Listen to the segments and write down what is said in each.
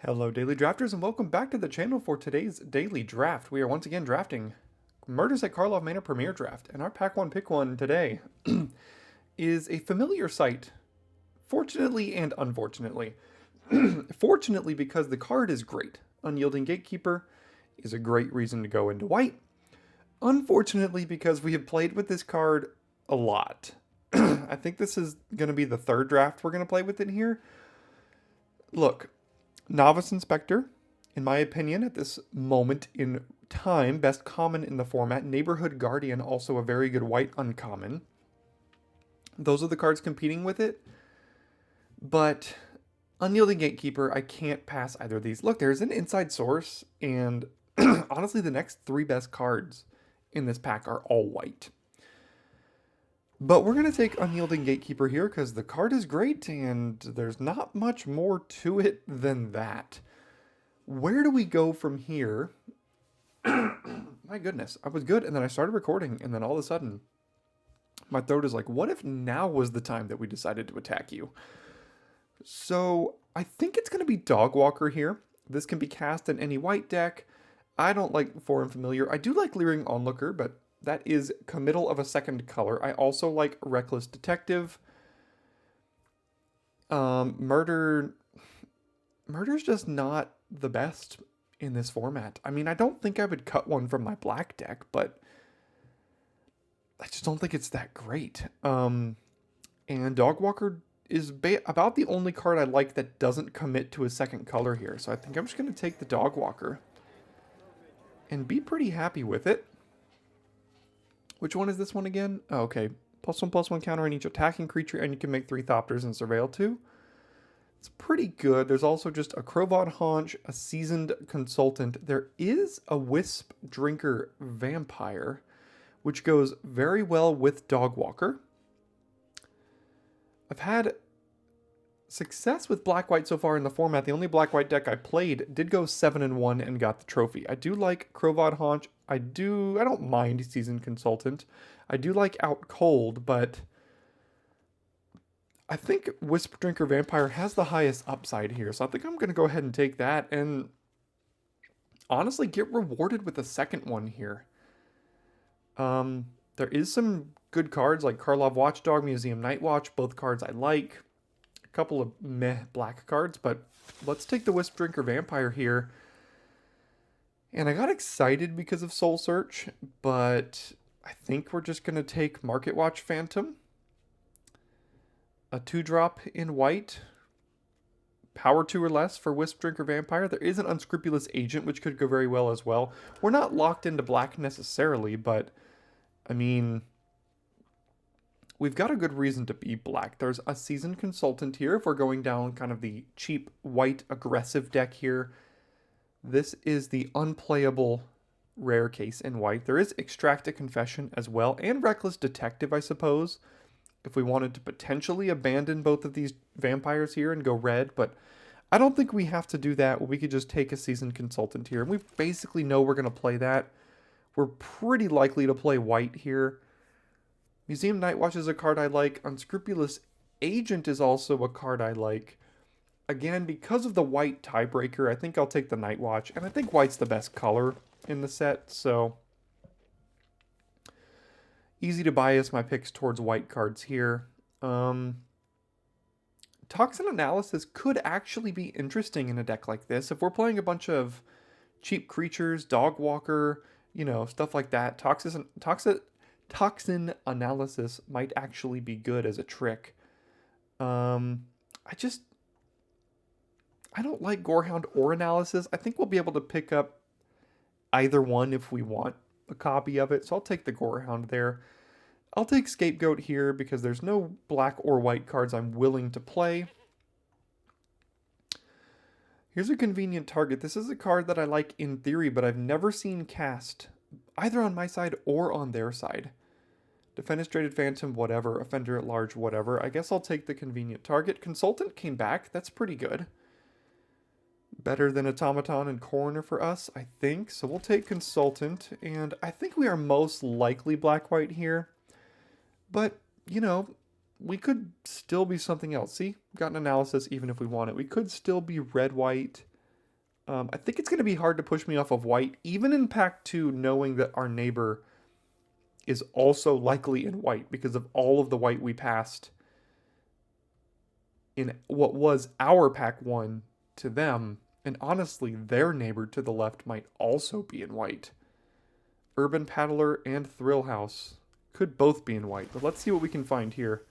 Hello Daily Drafters and welcome back to the channel for today's Daily Draft. We are once again drafting Murders at Karlov Manor Premier Draft, and our Pack 1 Pick 1 today is a familiar sight, fortunately and unfortunately. Fortunately because the card is great. Unyielding Gatekeeper is a great reason to go into white. Unfortunately because we have played with this card a lot. I think this is going to be the third draft we're going to play with it here. Look, Novice Inspector, in my opinion, at this moment in time, best common in the format. Neighborhood Guardian, also a very good white uncommon. Those are the cards competing with it. But Unyielding Gatekeeper, I can't pass either of these. Look, there's an inside source, and honestly, the next three best cards in this pack are all white. But we're going to take Unyielding Gatekeeper here because the card is great and there's not much more to it than that. Where do we go from here? My goodness, I was good and then I started recording and then all of a sudden my throat is like, what if now was the time that we decided to attack you? So I think it's going to be Dogwalker here. This can be cast in any white deck. I don't like Foreign Familiar. I do like Leering Onlooker, but that is committal of a second color. I also like Reckless Detective. Murder's just not the best in this format. I mean, I don't think I would cut one from my black deck, but I just don't think it's that great. And Dogwalker is about the only card I like that doesn't commit to a second color here. So I think I'm just going to take the Dogwalker and be pretty happy with it. Which one is this one again? Oh, okay. +1/+1 counter on each attacking creature, and you can make 3 Thopters and Surveil too. It's pretty good. There's also just a Crowbot Haunch, a Seasoned Consultant. There is a Wisp Drinker Vampire, which goes very well with Dogwalker. I've had success with black-white so far in the format. The only black-white deck I played did go 7-1 and got the trophy. I do like Crowbot Haunch. I don't mind Seasoned Consultant. I do like Out Cold, but I think Wisp Drinker Vampire has the highest upside here. So I think I'm going to go ahead and take that and honestly get rewarded with a second one here. There is some good cards like Karlov Watchdog, Museum Nightwatch. Both cards I like. A couple of meh black cards, but let's take the Wisp Drinker Vampire here. And I got excited because of Soul Search, but I think we're just going to take Market Watch Phantom. A 2-drop in white. Power 2 or less for Wisp Drinker Vampire. There is an Unscrupulous Agent, which could go very well as well. We're not locked into black necessarily, but I mean, we've got a good reason to be black. There's a Seasoned Consultant here if we're going down kind of the cheap white aggressive deck here. This is the unplayable rare case in white. There is Extract a Confession as well, and Reckless Detective, I suppose, if we wanted to potentially abandon both of these vampires here and go red, but I don't think we have to do that. We could just take a Seasoned Consultant here, and we basically know we're going to play that. We're pretty likely to play white here. Museum Nightwatch is a card I like. Unscrupulous Agent is also a card I like. Again, because of the white tiebreaker, I think I'll take the Nightwatch, and I think white's the best color in the set, so easy to bias my picks towards white cards here. Toxin Analysis could actually be interesting in a deck like this. If we're playing a bunch of cheap creatures, Dogwalker, you know, stuff like that, Toxin Analysis might actually be good as a trick. I don't like Gorehound or Analysis. I think we'll be able to pick up either one if we want a copy of it. So I'll take the Gorehound there. I'll take Scapegoat here because there's no black or white cards I'm willing to play. Here's a Convenient Target. This is a card that I like in theory, but I've never seen cast either on my side or on their side. Defenestrated Phantom, whatever. Offender at Large, whatever. I guess I'll take the Convenient Target. Consultant came back. That's pretty good. Better than Automaton and Coroner for us, I think. So we'll take Consultant, and I think we are most likely black-white here. But, you know, we could still be something else. See, got an Analysis even if we want it. We could still be red-white. I think it's going to be hard to push me off of white, even in pack 2, knowing that our neighbor is also likely in white because of all of the white we passed in what was our pack 1 to them. And honestly, their neighbor to the left might also be in white. Urban Paddler and Thrill House could both be in white, but let's see what we can find here.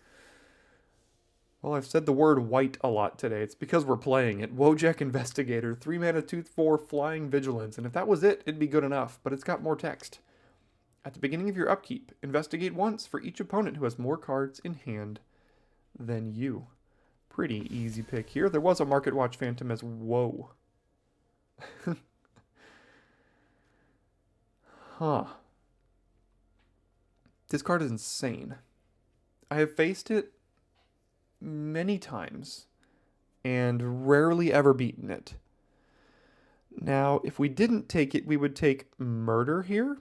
Well, I've said the word white a lot today. It's because we're playing it. Wojak Investigator, 3 mana, 2/4, Flying Vigilance. And if that was it, it'd be good enough, but it's got more text. At the beginning of your upkeep, investigate once for each opponent who has more cards in hand than you. Pretty easy pick here. There was a Market Watch Phantom as whoa. Huh. This card is insane. I have faced it many times and rarely ever beaten it. Now, if we didn't take it, we would take Murder here.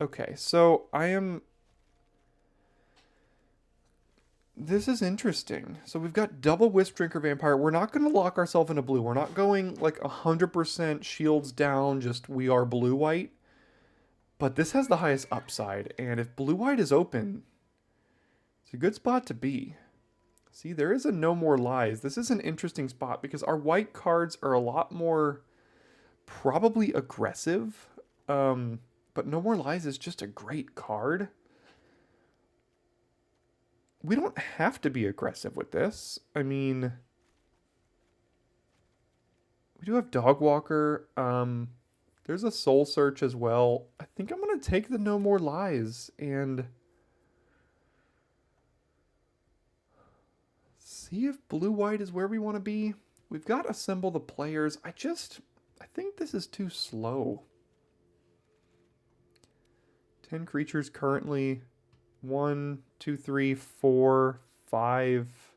Okay, so this is interesting. So we've got double Wisp Drinker Vampire. We're not going to lock ourselves into blue. We're not going like 100% shields down, just we are blue-white. But this has the highest upside, and if blue-white is open, it's a good spot to be. See, there is a No More Lies. This is an interesting spot because our white cards are a lot more probably aggressive. But No More Lies is just a great card. We don't have to be aggressive with this. I mean, we do have Dogwalker. There's a Soul Search as well. I think I'm going to take the No More Lies and see if blue-white is where we want to be. We've got Assemble the Players. I think this is too slow. 10 creatures currently. 1, 2, 3, 4, 5.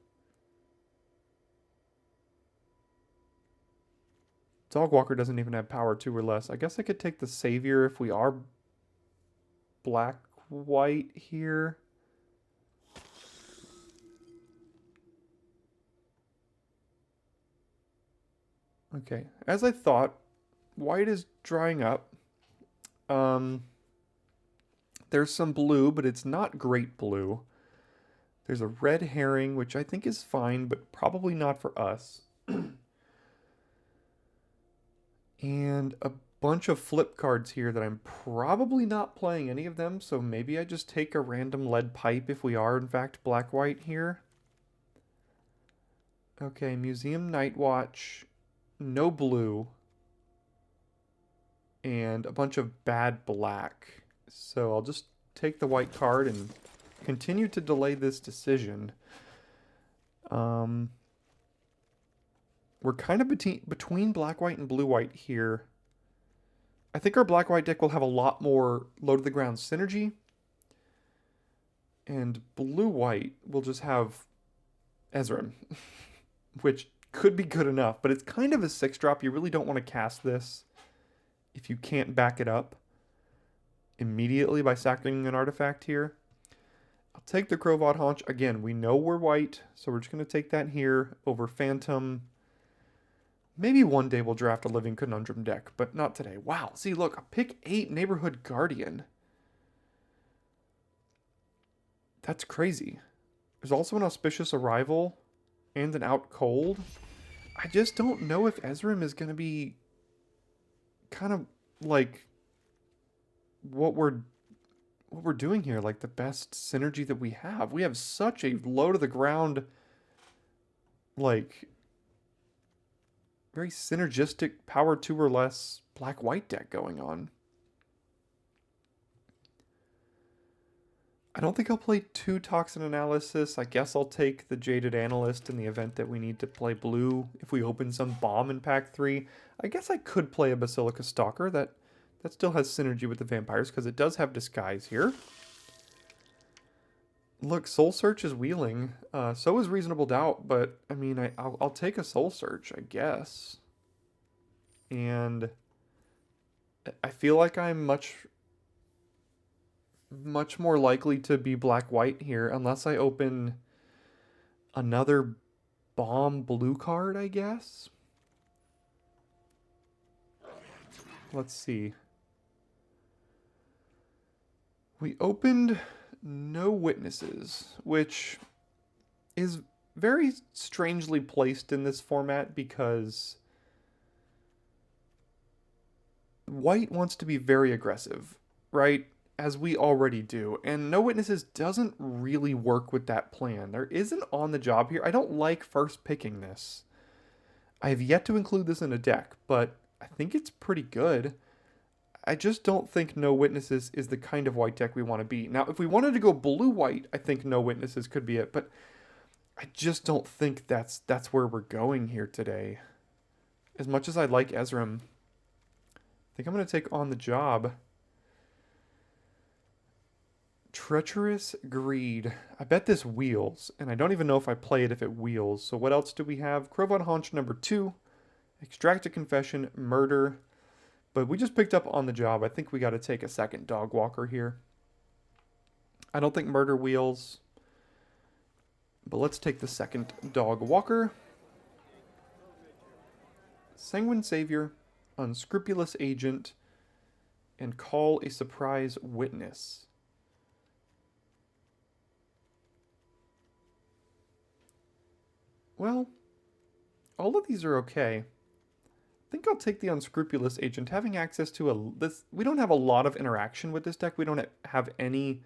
Dogwalker doesn't even have power 2 or less. I guess I could take the Savior if we are black-white here. Okay, as I thought, white is drying up. There's some blue, but it's not great blue. There's a red herring, which I think is fine, but probably not for us. And a bunch of flip cards here that I'm probably not playing any of them, so maybe I just take a random lead pipe if we are, in fact, black-white here. Okay, Museum Night Watch, no blue, and a bunch of bad black. So I'll just take the white card and continue to delay this decision. We're kind of between black-white and blue-white here. I think our black-white deck will have a lot more low-to-the-ground synergy. And blue-white will just have Ezreal, which could be good enough. But it's kind of a 6-drop. You really don't want to cast this if you can't back it up immediately by sacking an artifact here. I'll take the Crowvod Haunch. Again, we know we're white, so we're just going to take that here over Phantom. Maybe one day we'll draft a Living Conundrum deck, but not today. Wow, see, look, a pick 8 Neighborhood Guardian. That's crazy. There's also an Auspicious Arrival and an Out Cold. I just don't know if Ezreal is going to be kind of like what we're doing here, like the best synergy that we have. We have such a low to the ground, like very synergistic power 2 or less black-white deck going on. I don't think I'll play 2 Toxin Analysis. I guess I'll take the Jaded Analyst in the event that we need to play blue if we open some bomb in pack 3. I guess I could play a Basilica Stalker that still has synergy with the vampires because it does have Disguise here. Look, Soul Search is wheeling. So is Reasonable Doubt, but I mean, I'll take a Soul Search, I guess. And I feel like I'm much more likely to be black-white here unless I open another bomb blue card, I guess. Let's see. We opened No Witnesses, which is very strangely placed in this format because white wants to be very aggressive, right? As we already do. And No Witnesses doesn't really work with that plan. There is an on the job here. I don't like first picking this. I have yet to include this in a deck, but I think it's pretty good. I just don't think No Witnesses is the kind of white deck we want to be. Now, if we wanted to go blue-white, I think No Witnesses could be it, but I just don't think that's where we're going here today. As much as I like Ezram, I think I'm going to take On the Job. Treacherous Greed. I bet this wheels, and I don't even know if I play it if it wheels. So what else do we have? Crowbot Haunch number 2, Extract a Confession, Murder. But we just picked up On the Job. I think we got to take a second Dog Walker here. I don't think Murder wheels, but let's take the second Dog Walker. Sanguine Savior, Unscrupulous Agent, and Call a Surprise Witness. Well, all of these are okay. I think I'll take the Unscrupulous Agent. Having access to we don't have a lot of interaction with this deck. We don't have any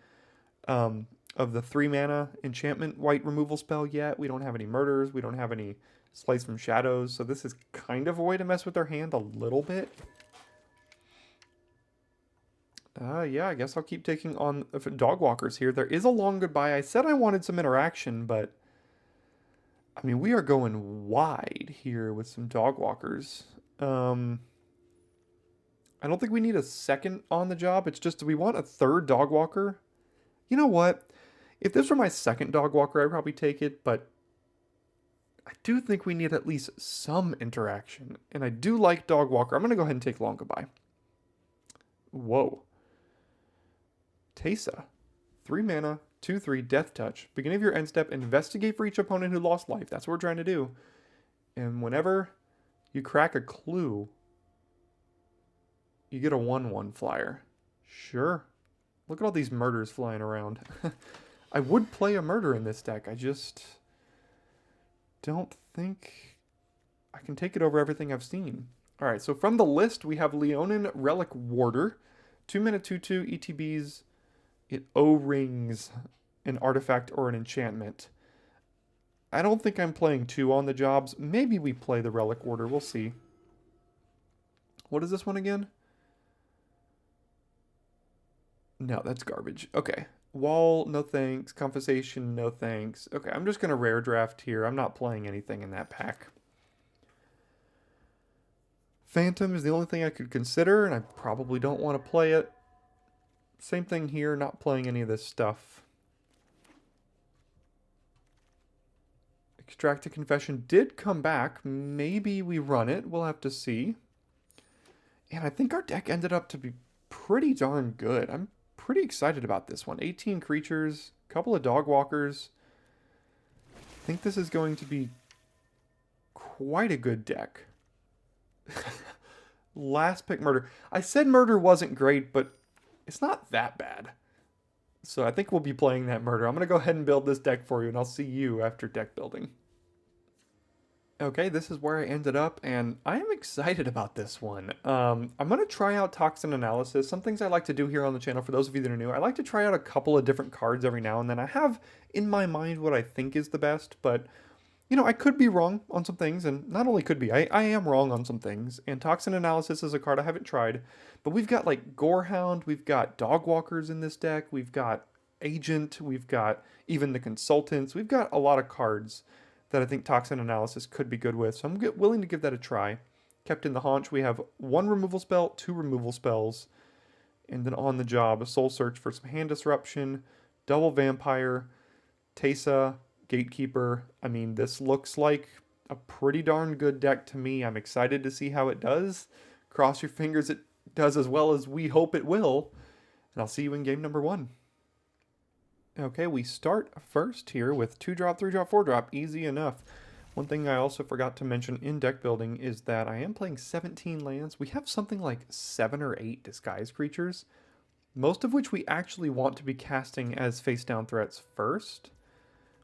of the 3 mana enchantment white removal spell yet. We don't have any murders. We don't have any Slice from Shadows. So this is kind of a way to mess with our hand a little bit. Yeah, I guess I'll keep taking on Dog Walkers here. There is a Long Goodbye. I said I wanted some interaction, but I mean, we are going wide here with some Dog Walkers. I don't think we need a second On the Job. It's just, do we want a third Dog Walker? You know what? If this were my second Dog Walker, I'd probably take it, but I do think we need at least some interaction. And I do like Dog Walker. I'm going to go ahead and take Long Goodbye. Whoa. Teysa. 3 mana, 2/3, Death Touch. Beginning of your end step, investigate for each opponent who lost life. That's what we're trying to do. And whenever you crack a clue, you get a 1/1 flyer. Sure. Look at all these murders flying around. I would play a murder in this deck. I just don't think I can take it over everything I've seen. All right, so from the list, we have Leonin Relic Warder. 2 mana, 2/2 ETBs. It O-rings an artifact or an enchantment. I don't think I'm playing 2 On the Jobs. Maybe we play the Relic Warder. We'll see. What is this one again? No, that's garbage. Okay. Wall, no thanks. Confiscation, no thanks. Okay, I'm just going to rare draft here. I'm not playing anything in that pack. Phantom is the only thing I could consider, and I probably don't want to play it. Same thing here, not playing any of this stuff. Extract a Confession did come back. Maybe we run it. We'll have to see. And I think our deck ended up to be pretty darn good. I'm pretty excited about this one. 18 creatures, a couple of Dog Walkers. I think this is going to be quite a good deck. Last pick Murder. I said Murder wasn't great, but it's not that bad. So I think we'll be playing that Murder. I'm going to go ahead and build this deck for you, and I'll see you after deck building. Okay, this is where I ended up, and I am excited about this one. I'm going to try out Toxin Analysis. Some things I like to do here on the channel, for those of you that are new, I like to try out a couple of different cards every now and then. I have in my mind what I think is the best, but you know, I could be wrong on some things, and not only could be, I am wrong on some things, and Toxin Analysis is a card I haven't tried, but we've got like Gorehound, we've got Dog Walkers in this deck, we've got Agent, we've got even the Consultants, we've got a lot of cards that I think Toxin Analysis could be good with, so I'm willing to give that a try. Kept in the Haunch, we have 1 removal spell, 2 removal spells, and then On the Job, a Soul Search for some hand disruption, Double Vampire, Teysa, Gatekeeper. I mean, this looks like a pretty darn good deck to me. I'm excited to see how it does. Cross your fingers it does as well as we hope it will. And I'll see you in game number 1. Okay, we start first here with 2-drop, 3-drop, 4-drop. Easy enough. One thing I also forgot to mention in deck building is that I am playing 17 lands. We have something like 7 or 8 disguise creatures, most of which we actually want to be casting as face down threats first,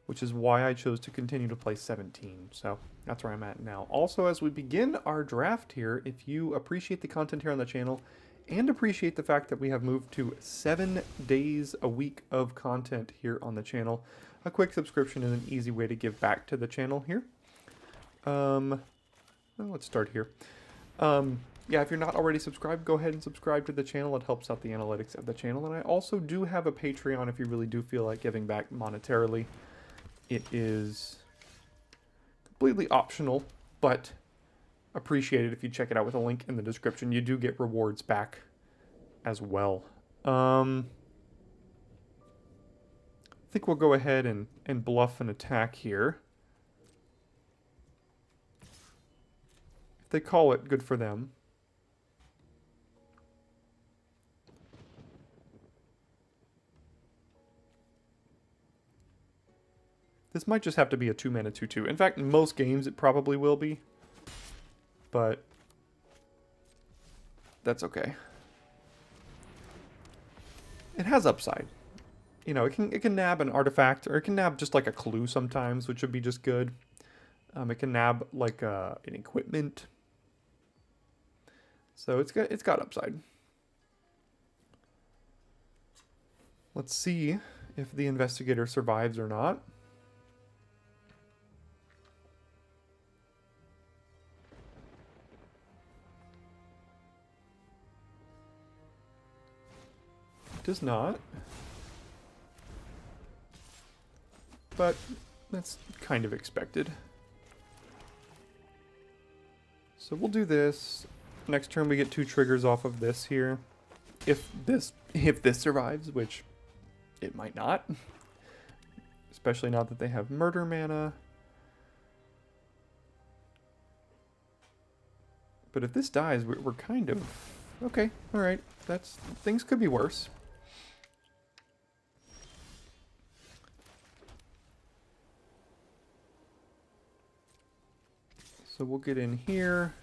which is why I chose to continue to play 17. So that's where I'm at now. Also, as we begin our draft here, if you appreciate the content here on the channel and appreciate the fact that we have moved to 7 days a week of content here on the channel, a quick subscription is an easy way to give back to the channel here. Well, let's start here. Yeah, if you're not already subscribed, go ahead and subscribe to the channel. It helps out the analytics of the channel. And I also do have a Patreon if you really do feel like giving back monetarily. It is completely optional, but appreciated if you check it out with a link in the description. You do get rewards back as well. I think we'll go ahead and bluff an attack here. If they call it, good for them. This might just have to be a 2-mana 2/2. In fact, in most games it probably will be. But that's okay. It has upside. You know, it can nab an artifact, or it can nab just like a clue sometimes, which would be just good. It can nab like an equipment. So it's got upside. Let's see if the investigator survives or not. It does not. But that's kind of expected. So we'll do this. Next turn we get 2 triggers off of this here. If this survives, which it might not. Especially now that they have murder mana. But if this dies, we're kind of... Okay, alright. Things could be worse. So we'll get in here.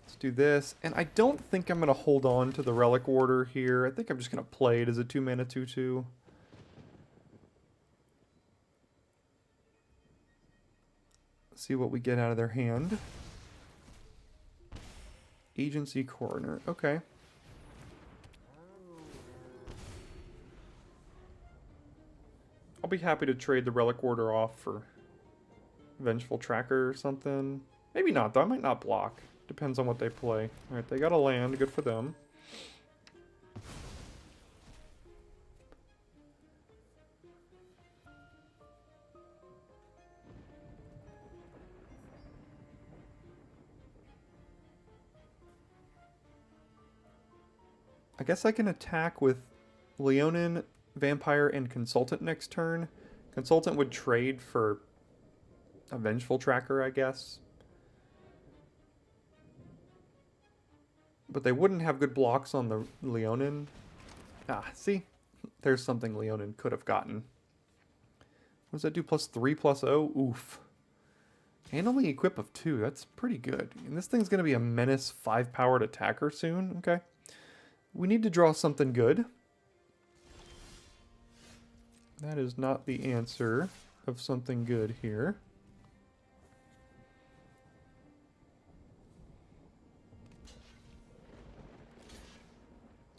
Let's do this. And I don't think I'm going to hold on to the Relic Order here. I think I'm just going to play it as a 2-mana 2/2. See what we get out of their hand. Agency Coroner. Okay. I'll be happy to trade the Relic Order off for Vengeful Tracker or something. Maybe not, though. I might not block. Depends on what they play. Alright, they got a land. Good for them. I guess I can attack with Leonin, Vampire, and Consultant next turn. Consultant would trade for a Vengeful Tracker, I guess. But they wouldn't have good blocks on the Leonin. Ah, see? There's something Leonin could have gotten. What does that do? +3, +0? Oof. And only equip of 2. That's pretty good. And this thing's going to be a menace 5-powered attacker soon. Okay. We need to draw something good. That is not the answer of something good here.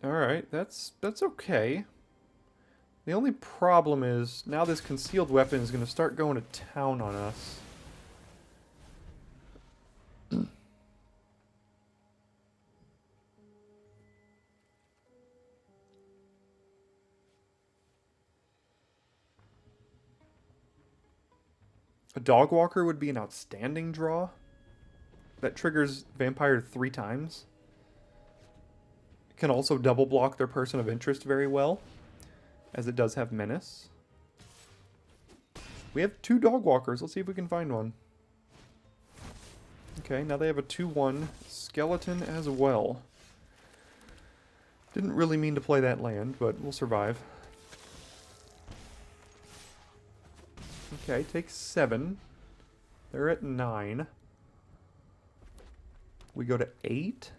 Alright, that's okay. The only problem is, now this concealed weapon is going to start going to town on us. A Dog Walker would be an outstanding draw. That triggers Vampire 3 times. It can also double block their Person of Interest very well, as it does have Menace. We have 2 Dog Walkers. Let's see if we can find one. Okay, now they have a 2/1 Skeleton as well. Didn't really mean to play that land, but we'll survive. Okay, takes 7. They're at 9. We go to 8.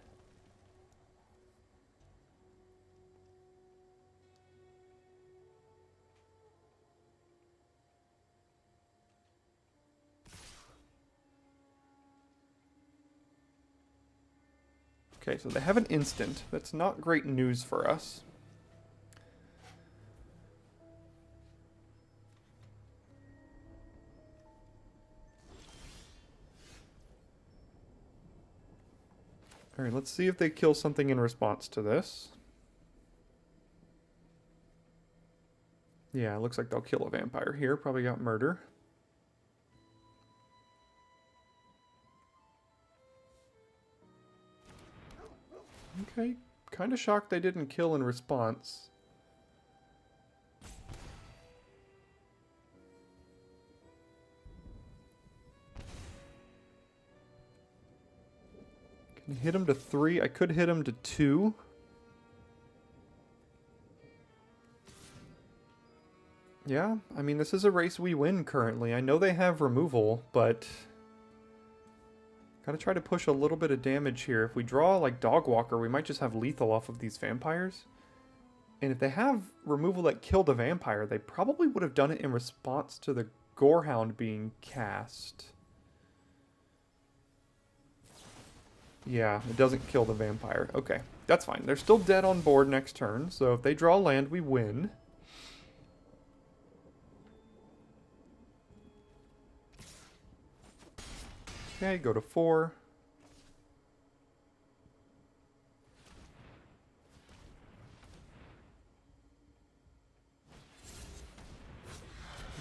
Okay, so they have an instant. That's not great news for us. Alright, let's see if they kill something in response to this. Yeah, it looks like they'll kill a vampire here. Probably got murder. Okay, kind of shocked they didn't kill in response. Can you hit him to 3? I could hit him to 2. Yeah, I mean, this is a race we win currently. I know they have removal, but gotta try to push a little bit of damage here. If we draw, like, Dog Walker, we might just have lethal off of these vampires. And if they have removal that killed a vampire, they probably would have done it in response to the Gorehound being cast. Yeah, it doesn't kill the vampire. Okay, that's fine. They're still dead on board next turn, so if they draw land, we win. Okay, go to 4.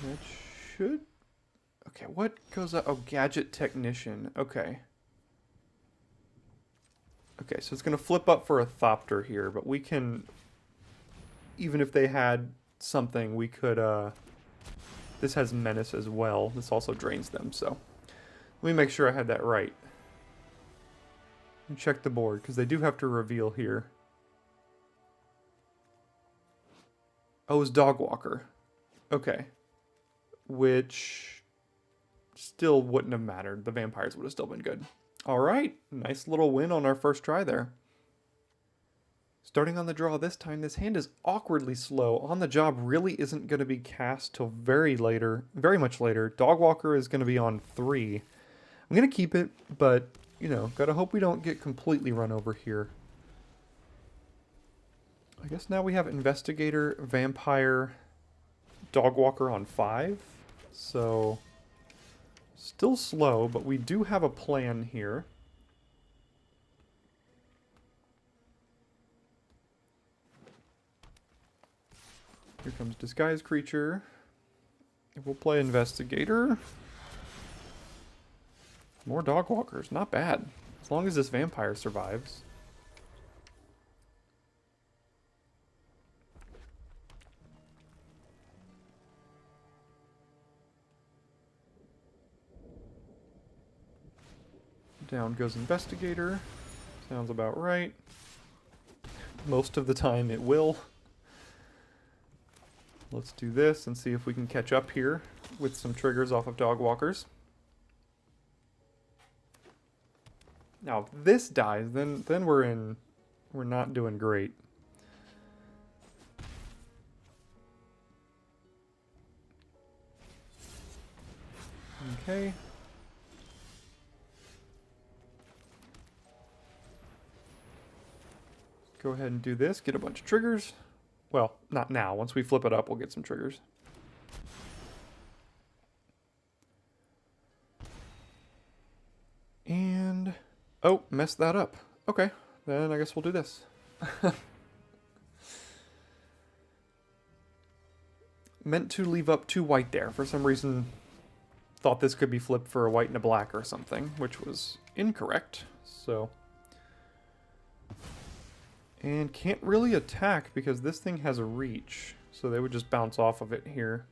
That should... Okay, what goes up? Oh, Gadget Technician. Okay. Okay, so it's going to flip up for a Thopter here, but we can... Even if they had something, we could... This has Menace as well. This also drains them, so... Let me make sure I had that right. And check the board, because they do have to reveal here. Oh, it's Dog Walker. Okay. Which still wouldn't have mattered. The vampires would have still been good. Alright, nice little win on our first try there. Starting on the draw this time, this hand is awkwardly slow. On the Job really isn't going to be cast till very much later. Dog Walker is going to be on 3. I'm going to keep it, but, you know, gotta hope we don't get completely run over here. I guess now we have Investigator, Vampire, Dog Walker on 5. So, still slow, but we do have a plan here. Here comes Disguise Creature. We'll play Investigator. More Dog Walkers, not bad. As long as this vampire survives. Down goes Investigator. Sounds about right. Most of the time it will. Let's do this and see if we can catch up here with some triggers off of Dog Walkers. Now, if this dies, then we're not doing great. Okay. Go ahead and do this, get a bunch of triggers. Well, not now. Once we flip it up, we'll get some triggers. And... oh, messed that up. Okay, then I guess we'll do this. Meant to leave up 2 white there. For some reason, thought this could be flipped for a white and a black or something, which was incorrect. So... and can't really attack because this thing has a reach. So they would just bounce off of it here.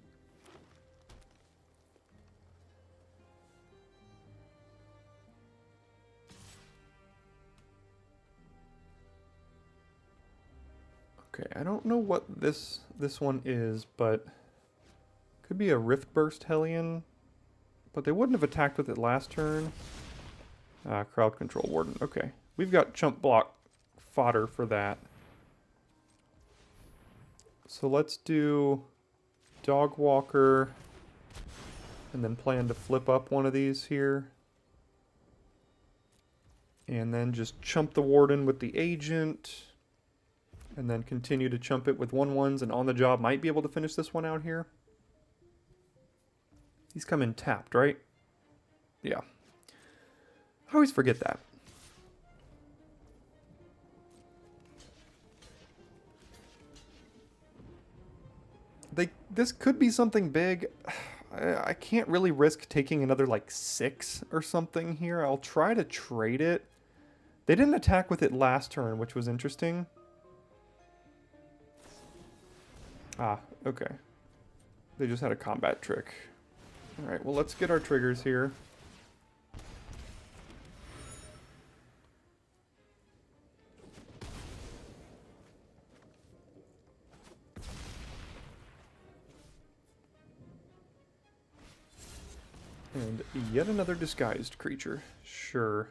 Okay, I don't know what this one is, but could be a Rift Burst Hellion. But they wouldn't have attacked with it last turn. Crowd control warden. Okay. We've got chump block fodder for that. So let's do dog walker and then plan to flip up one of these here. And then just chump the warden with the agent. And then continue to chump it with 1/1s, and on the job might be able to finish this one out here. He's come in tapped, right? Yeah. I always forget that. This could be something big. I can't really risk taking another like 6 or something here. I'll try to trade it. They didn't attack with it last turn, which was interesting. Ah, okay. They just had a combat trick. Alright, well let's get our triggers here. And yet another disguised creature. Sure.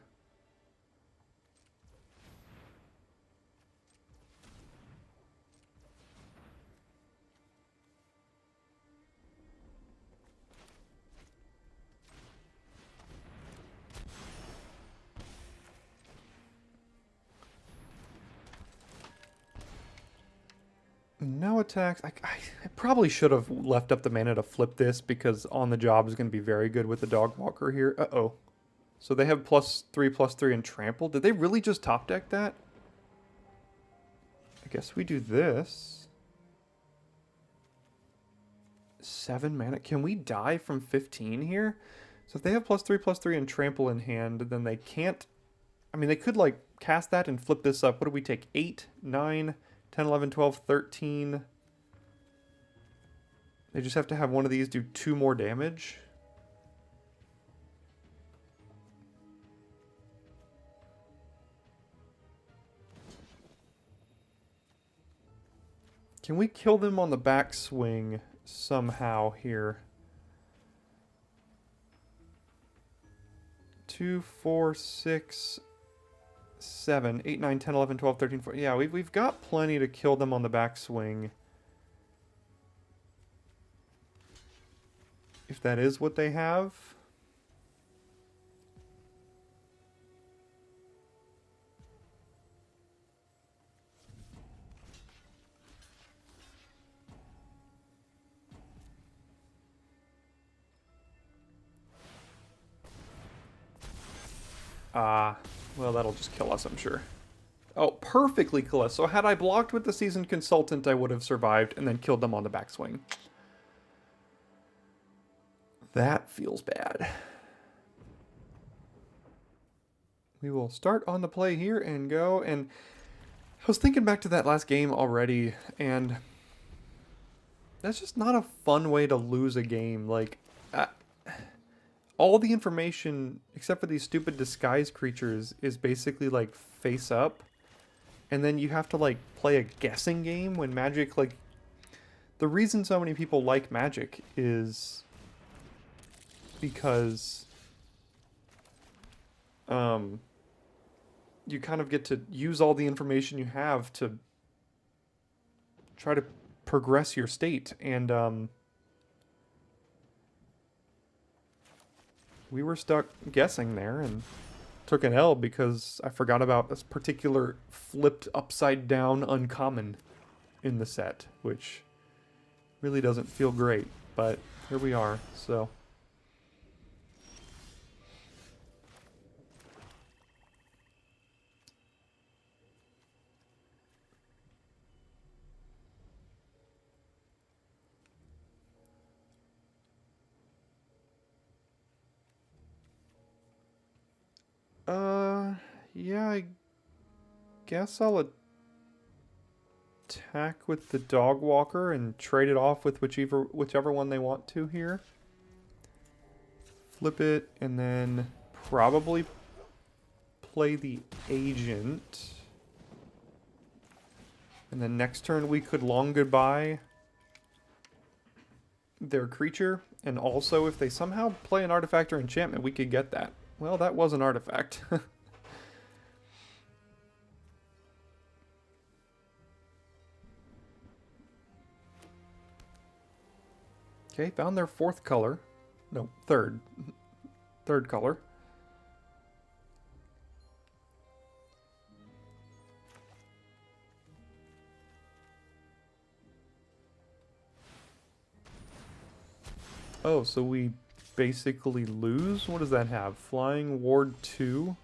No attacks. I probably should have left up the mana to flip this because on the job is going to be very good with the dog walker here. Uh-oh. So they have +3/+3 and trample. Did they really just top deck that? I guess we do this. 7 mana. Can we die from 15 here? So if they have +3/+3 and trample in hand, then they can't... I mean, they could like cast that and flip this up. What do we take? 8, 9... 10, 11, 12, 13. They just have to have one of these do 2 more damage. Can we kill them on the backswing somehow here? 2, 4, 6... 7, 8, 9, 10, 11, 12, 13, 14. Yeah, we've got plenty to kill them on the backswing. If that is what they have. Well, that'll just kill us, I'm sure. Oh, perfectly kill us. So had I blocked with the Seasoned Consultant, I would have survived and then killed them on the backswing. That feels bad. We will start on the play here and go. And I was thinking back to that last game already, and that's just not a fun way to lose a game. Like, all the information, except for these stupid disguise creatures, is basically, like, face up. And then you have to, like, play a guessing game when Magic, like... The reason so many people like Magic is because... you kind of get to use all the information you have to try to progress your state. And, we were stuck guessing there and took an L because I forgot about this particular flipped upside down uncommon in the set, which really doesn't feel great, but here we are, so. Yeah, I guess I'll attack with the dog walker and trade it off with whichever one they want to here. Flip it and then probably play the agent. And then next turn we could long goodbye their creature, and also if they somehow play an artifact or enchantment, we could get that. Well, that was an artifact. Okay, found their fourth color. No, third. Third color. Oh, so we basically lose? What does that have? Flying Ward 2?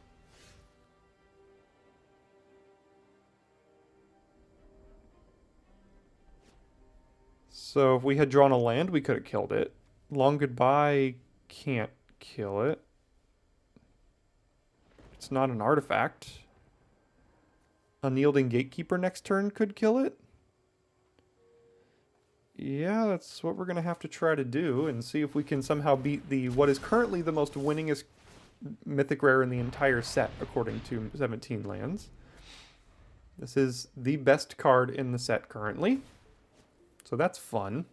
So if we had drawn a land, we could have killed it. Long Goodbye can't kill it. It's not an artifact. Unyielding Gatekeeper next turn could kill it. Yeah, that's what we're going to have to try to do and see if we can somehow beat the what is currently the most winningest mythic rare in the entire set, according to 17 lands. This is the best card in the set currently, so that's fun.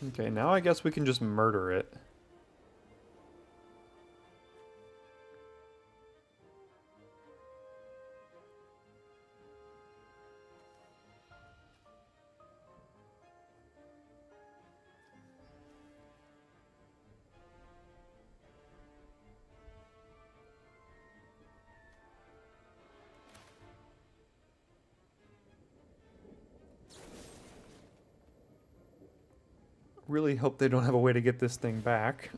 Okay, now I guess we can just murder it. Really hope they don't have a way to get this thing back.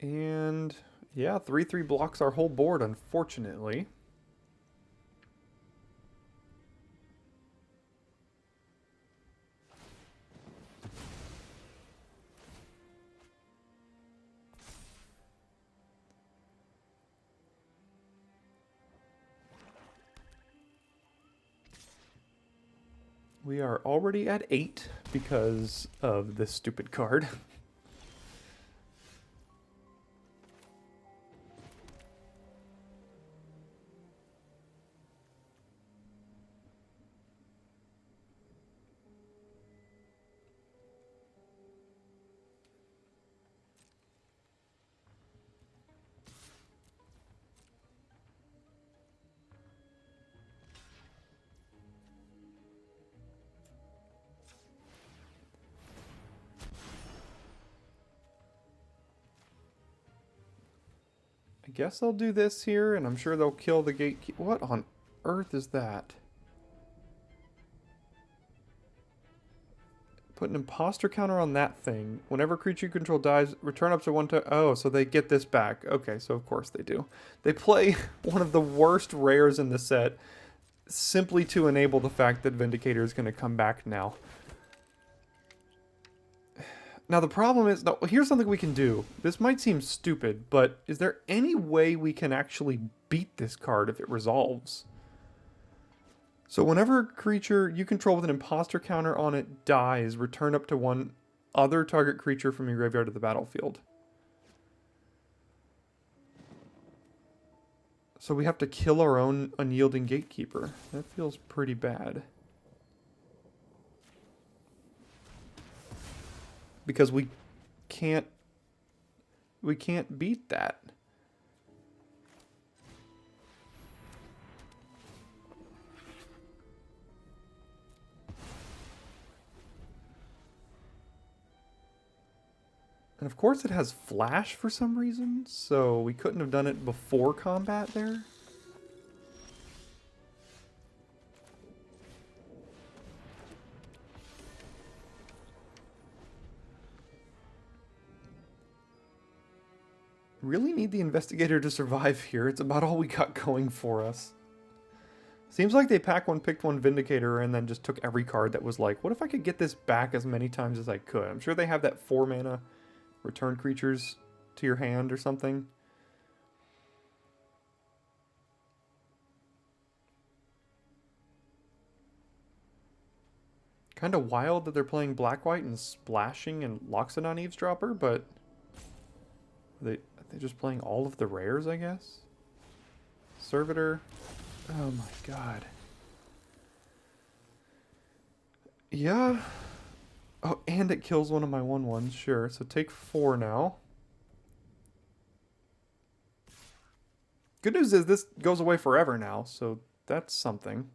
And yeah, 3/3 blocks our whole board, unfortunately. We are already at 8 because of this stupid card. I guess I'll do this here, and I'm sure they'll kill the gatekeeper. What on earth is that? Put an imposter counter on that thing. Whenever creature you control dies, return up to 1 to... Oh, so they get this back. Okay, so of course they do. They play one of the worst rares in the set simply to enable the fact that Vindicator is going to come back now. Now the problem is, no, here's something we can do. This might seem stupid, but is there any way we can actually beat this card if it resolves? So whenever a creature you control with an imposter counter on it dies, return up to 1 other target creature from your graveyard to the battlefield. So we have to kill our own Unyielding Gatekeeper. That feels pretty bad. Because we can't beat that. And of course it has flash for some reason, so we couldn't have done it before combat there. Really need the Investigator to survive here. It's about all we got going for us. Seems like they pack one, picked one Vindicator, and then just took every card that was like, what if I could get this back as many times as I could? I'm sure they have that 4 mana return creatures to your hand or something. Kind of wild that they're playing black-white and splashing and Loxodon Eavesdropper, but are they just playing all of the rares, I guess? Servitor. Oh my god. Yeah. Oh, and it kills one of my 1/1s, sure. So take 4 now. Good news is this goes away forever now, so that's something.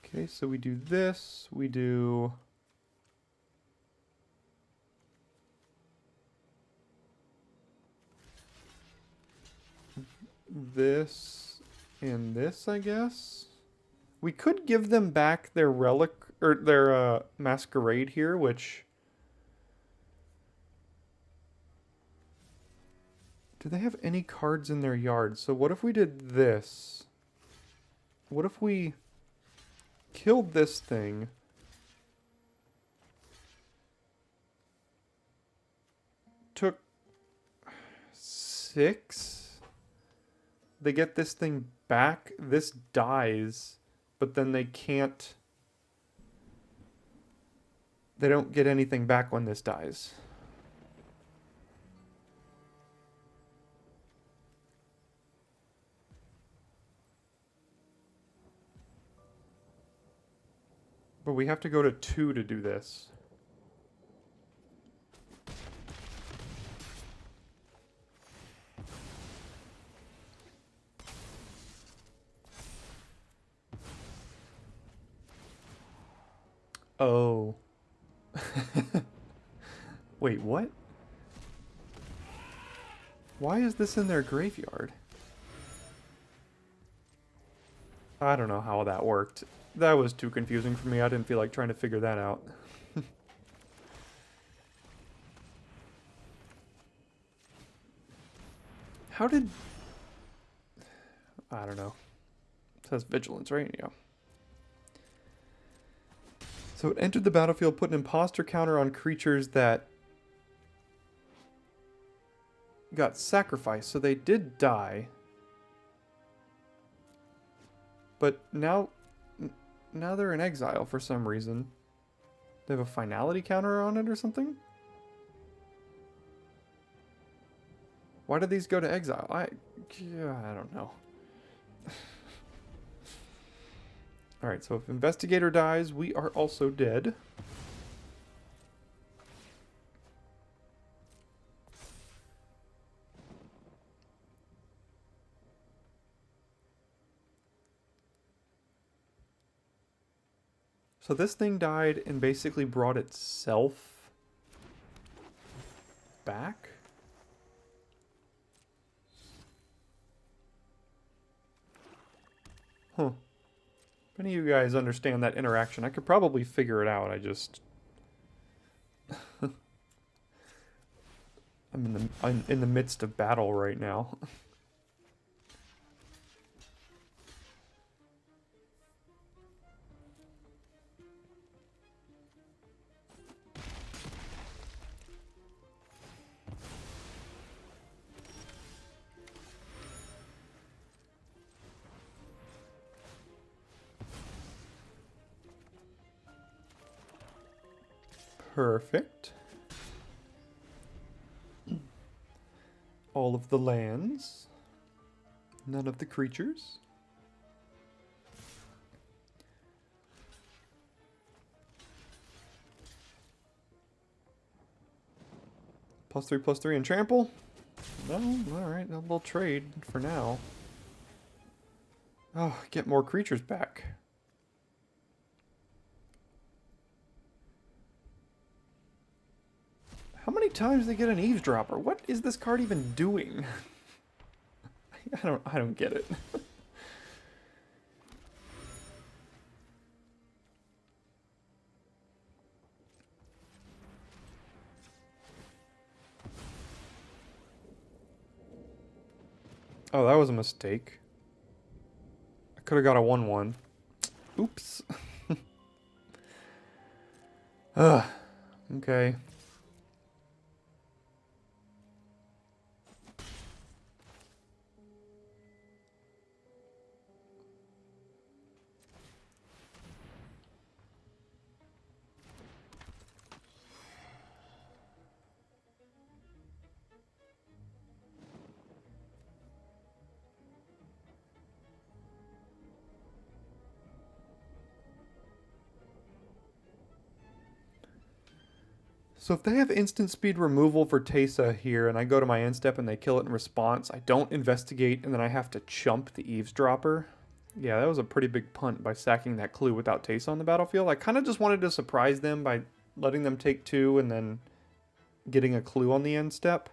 Okay, so we do this, we do... this and this, I guess. We could give them back their relic, or their masquerade here, which... Do they have any cards in their yard? So what if we did this? What if we killed this thing? Took 6? They get this thing back. This dies, but then they can't... They don't get anything back when this dies. But we have to go to 2 to do this. Oh. Wait, what? Why is this in their graveyard? I don't know how that worked. That was too confusing for me. I didn't feel like trying to figure that out. How did... I don't know. It says vigilance, right? Yeah. So it entered the battlefield, put an imposter counter on creatures that got sacrificed. So they did die. But now they're in exile for some reason. They have a finality counter on it or something? Why did these go to exile? I don't know. Alright, so if Investigator dies, we are also dead. So this thing died and basically brought itself back? Huh. If any of you guys understand that interaction, I could probably figure it out. I just... I'm in the midst of battle right now. Perfect. All of the lands. None of the creatures. +3/+3 and trample? No, alright, a little trade for now. Oh, get more creatures back. How many times do they get an eavesdropper? What is this card even doing? I don't get it. Oh, that was a mistake. I could have got a 1/1. Oops. Ugh. Okay. So if they have instant speed removal for Teysa here, and I go to my end step and they kill it in response, I don't investigate, and then I have to chump the eavesdropper. Yeah, that was a pretty big punt by sacking that clue without Teysa on the battlefield. I kind of just wanted to surprise them by letting them take 2 and then getting a clue on the end step.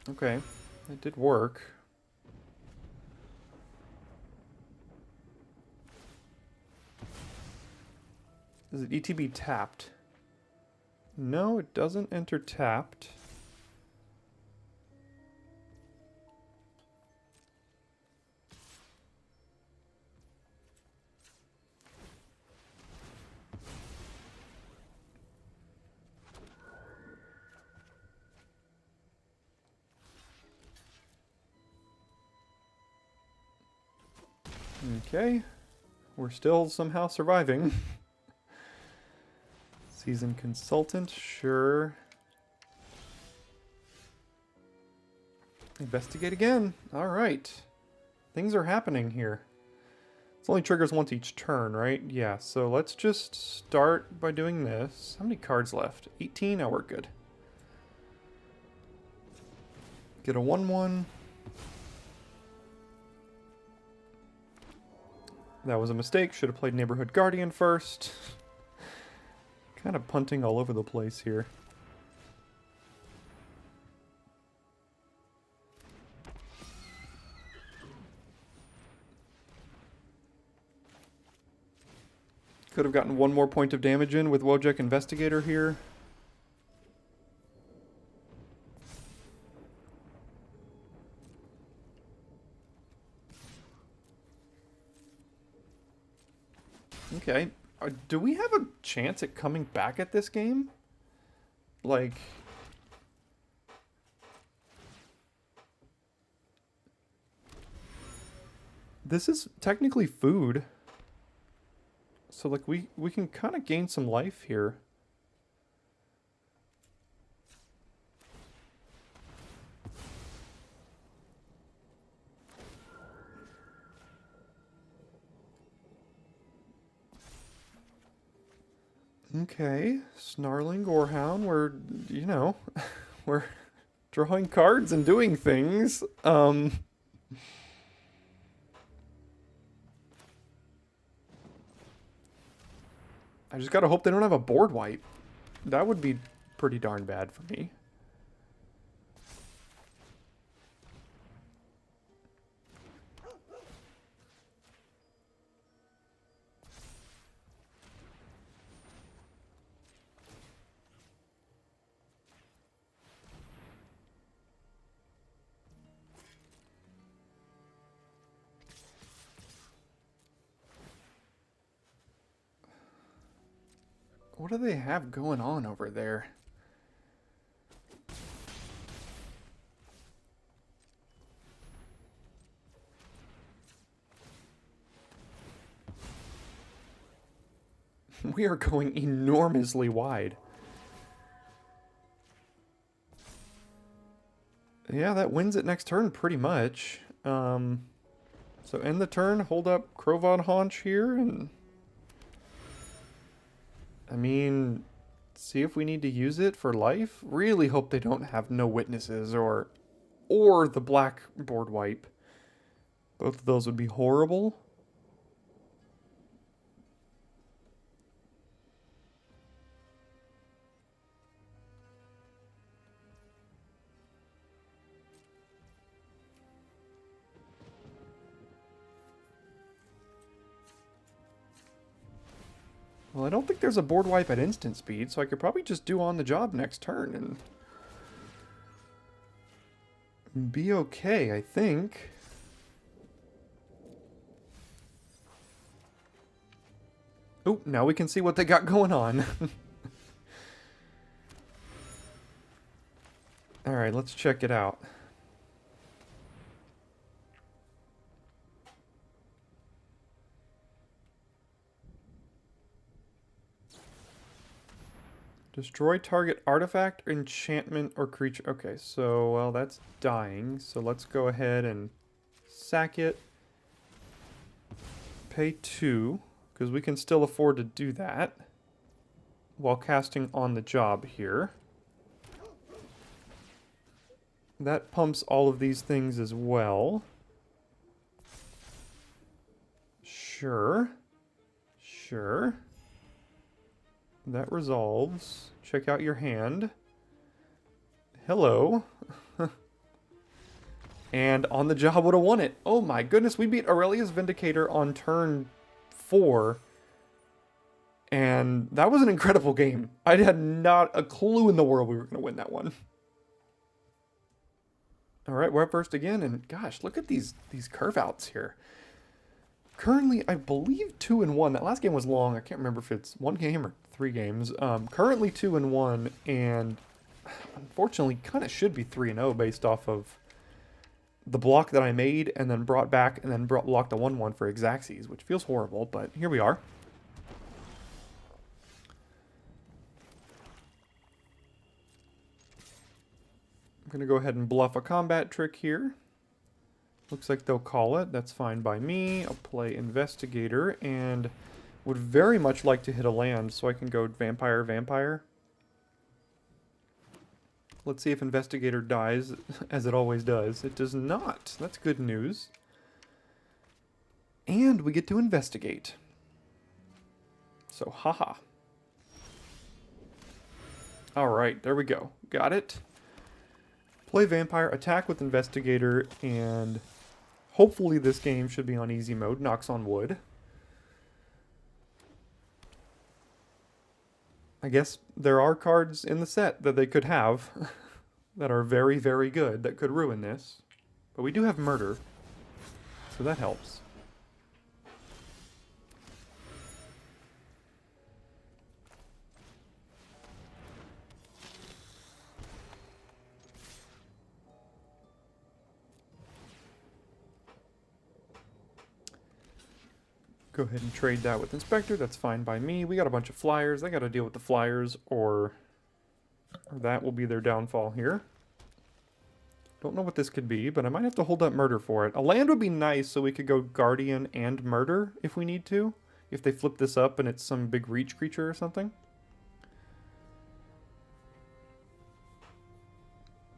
Okay, it did work. Is it ETB tapped? No, it doesn't enter tapped. Okay, we're still somehow surviving. Seasoned consultant, sure. Investigate again. All right. Things are happening here. It only triggers once each turn, right? Yeah, so let's just start by doing this. How many cards left? 18? Oh, we're good. Get a 1-1. That was a mistake. Should have played Neighborhood Guardian first. Kind of punting all over the place here. Could have gotten 1 more point of damage in with Wojek Investigator here. Okay. Do we have a chance at coming back at this game? Like... This is technically food. So, like, we can kind of gain some life here. Okay, Snarling Gorehound, we're, you know, we're drawing cards and doing things. I just gotta hope they don't have a board wipe. That would be pretty darn bad for me. What do they have going on over there? We are going enormously wide. Yeah, that wins it next turn pretty much. So end the turn, hold up Krovad Haunch here, and... I mean, see if we need to use it for life. Really hope they don't have no witnesses or the black board wipe. Both of those would be horrible. Well, I don't think there's a board wipe at instant speed, so I could probably just do on the job next turn and be okay, I think. Oh, now we can see what they got going on. Alright, let's check it out. Destroy target artifact, enchantment, or creature. Okay, so, well, that's dying. So let's go ahead and sack it. Pay 2, because we can still afford to do that while casting on the job here. That pumps all of these things as well. Sure. Sure. That resolves. Check out your hand. Hello. And on the job would have won it. Oh my goodness, we beat Aurelia's Vindicator on turn 4. And that was an incredible game. I had not a clue in the world we were going to win that one. Alright, we're up first again, and gosh, look at these curve outs here. Currently, I believe 2-1. That last game was long. I can't remember if it's 1 game or 3 games. Currently 2-1, and unfortunately kind of should be 3-0 based off of the block that I made and then brought back and then blocked a 1-1 for Xaxes, which feels horrible, but here we are. I'm going to go ahead and bluff a combat trick here. Looks like they'll call it. That's fine by me. I'll play Investigator and would very much like to hit a land so I can go Vampire, Vampire. Let's see if Investigator dies, as it always does. It does not. That's good news. And we get to investigate. So, haha. Alright, there we go. Got it. Play Vampire, attack with Investigator, and hopefully this game should be on easy mode. Knocks on wood. I guess there are cards in the set that they could have that are very, very good that could ruin this. But we do have Murder, so that helps. Go ahead and trade that with Inspector. That's fine by me. We got a bunch of flyers. They got to deal with the flyers, or that will be their downfall here. Don't know what this could be, but I might have to hold up Murder for it. A land would be nice, so we could go Guardian and Murder if we need to. If they flip this up and it's some big reach creature or something.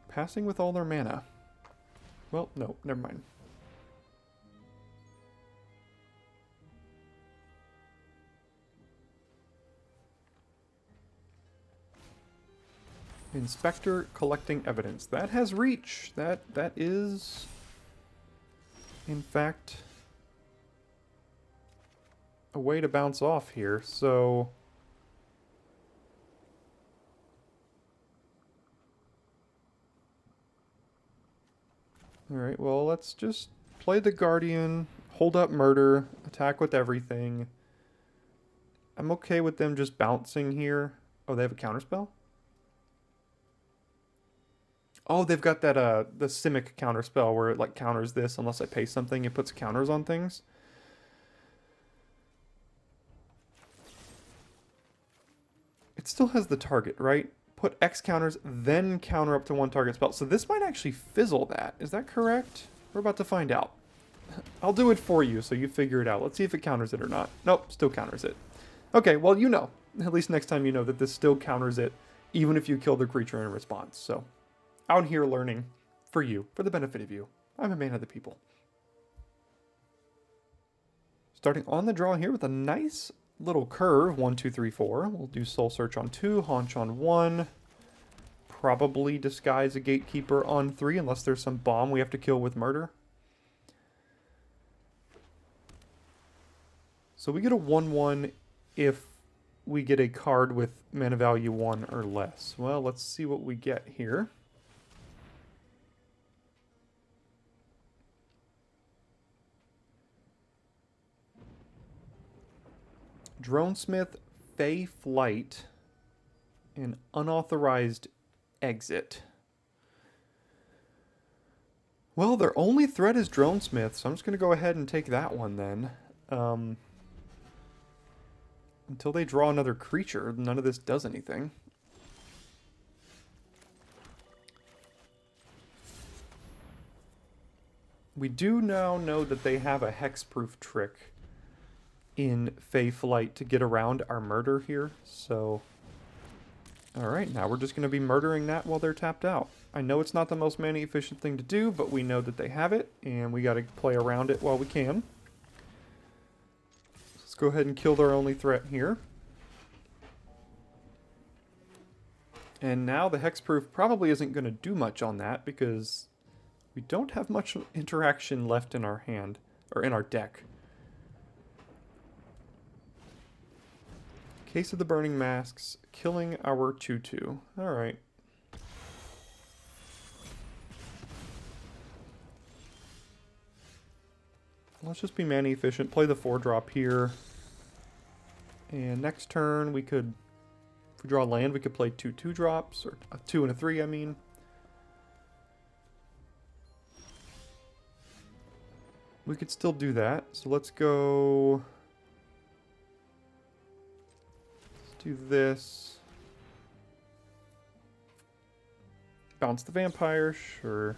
Passing with all their mana. Well, no, never mind. Inspector collecting evidence. That has reach. That is, in fact, a way to bounce off here. So alright, well, let's just play the Guardian, hold up Murder, attack with everything. I'm okay with them just bouncing here. Oh, they have a counterspell? Oh, they've got that, the Simic counterspell where it, like, counters this unless I pay something. It puts counters on things. It still has the target, right? Put X counters, then counter up to 1 target spell. So this might actually fizzle that. Is that correct? We're about to find out. I'll do it for you so you figure it out. Let's see if it counters it or not. Nope, still counters it. Okay, well, you know. At least next time you know that this still counters it, even if you kill the creature in response. So, out here learning for you, for the benefit of you. I'm a man of the people. Starting on the draw here with a nice little curve. 1, 2, 3, 4. We'll do Soul Search on 2, Haunch on 1. Probably Disguise a Gatekeeper on 3, unless there's some bomb we have to kill with Murder. So we get a 1/1 if we get a card with mana value 1 or less. Well, let's see what we get here. Dronesmith, Fey Flight, and Unauthorized Exit. Well, their only threat is Dronesmith, so I'm just going to go ahead and take that one then. Until they draw another creature, none of this does anything. We do now know that they have a hexproof trick in Fey Flight to get around our murder here, so... Alright, now we're just going to be murdering that while they're tapped out. I know it's not the most mana efficient thing to do, but we know that they have it, and we got to play around it while we can. Let's go ahead and kill their only threat here. And now the hexproof probably isn't going to do much on that, because we don't have much interaction left in our hand, or in our deck. Case of the Burning Masks, killing our 2/2. Alright. Let's just be mana efficient, play the 4-drop here. And next turn we could, if we draw land, we could play 2 2-drops, or a 2 and a 3, I mean. We could still do that, so let's go... do this. Bounce the vampire, sure.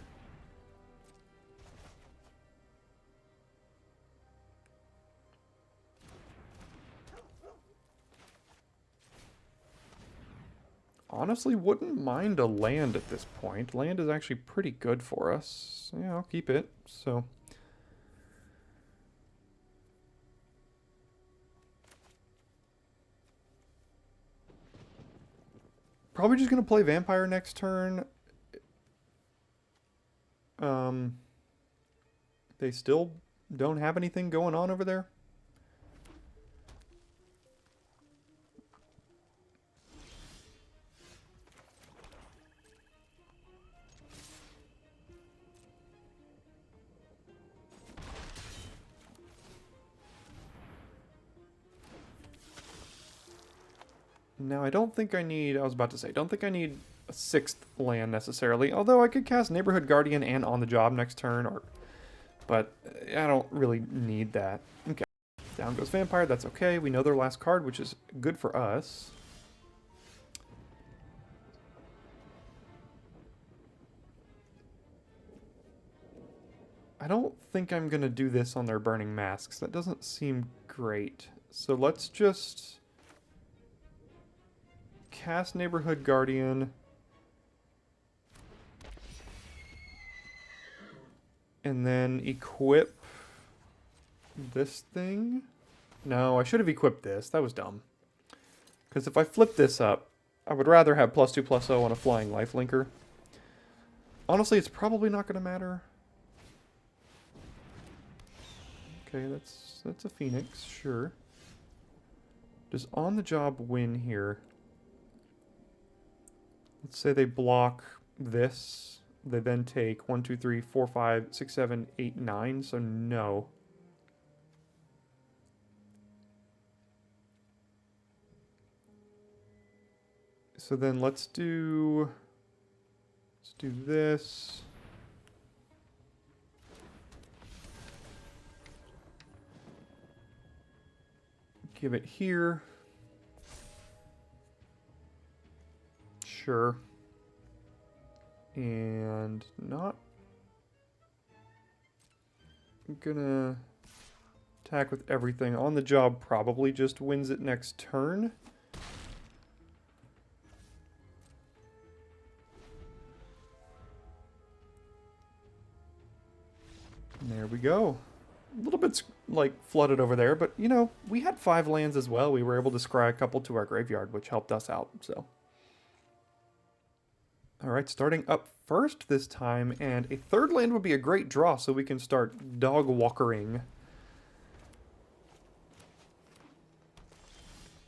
Honestly, wouldn't mind a land at this point. Land is actually pretty good for us. Yeah, I'll keep it, so... Probably just going to play Vampire next turn. They still don't have anything going on over there. Now, I don't think I need, I was about to say, don't think I need a 6th land necessarily, although I could cast Neighborhood Guardian and On the Job next turn, but I don't really need that. Okay, down goes Vampire, that's okay. We know their last card, which is good for us. I don't think I'm going to do this on their Burning Masks. That doesn't seem great. So let's just... cast Neighborhood Guardian. And then equip this thing. No, I should have equipped this. That was dumb. Because if I flip this up, I would rather have +2/+0 on a flying lifelinker. Honestly, it's probably not going to matter. Okay, that's a Phoenix, sure. Does On the Job win here? Let's say they block this. They then take 1, 2, 3, 4, 5, 6, 7, 8, 9. So no. So then let's do this. Give it here. Sure. And not gonna attack with everything. On the Job probably just wins it next turn. And there we go. A little bit like flooded over there, but you know, we had 5 lands as well. We were able to scry a couple to our graveyard, which helped us out, so. Alright, starting up first this time, and a 3rd land would be a great draw, so we can start dog walkering.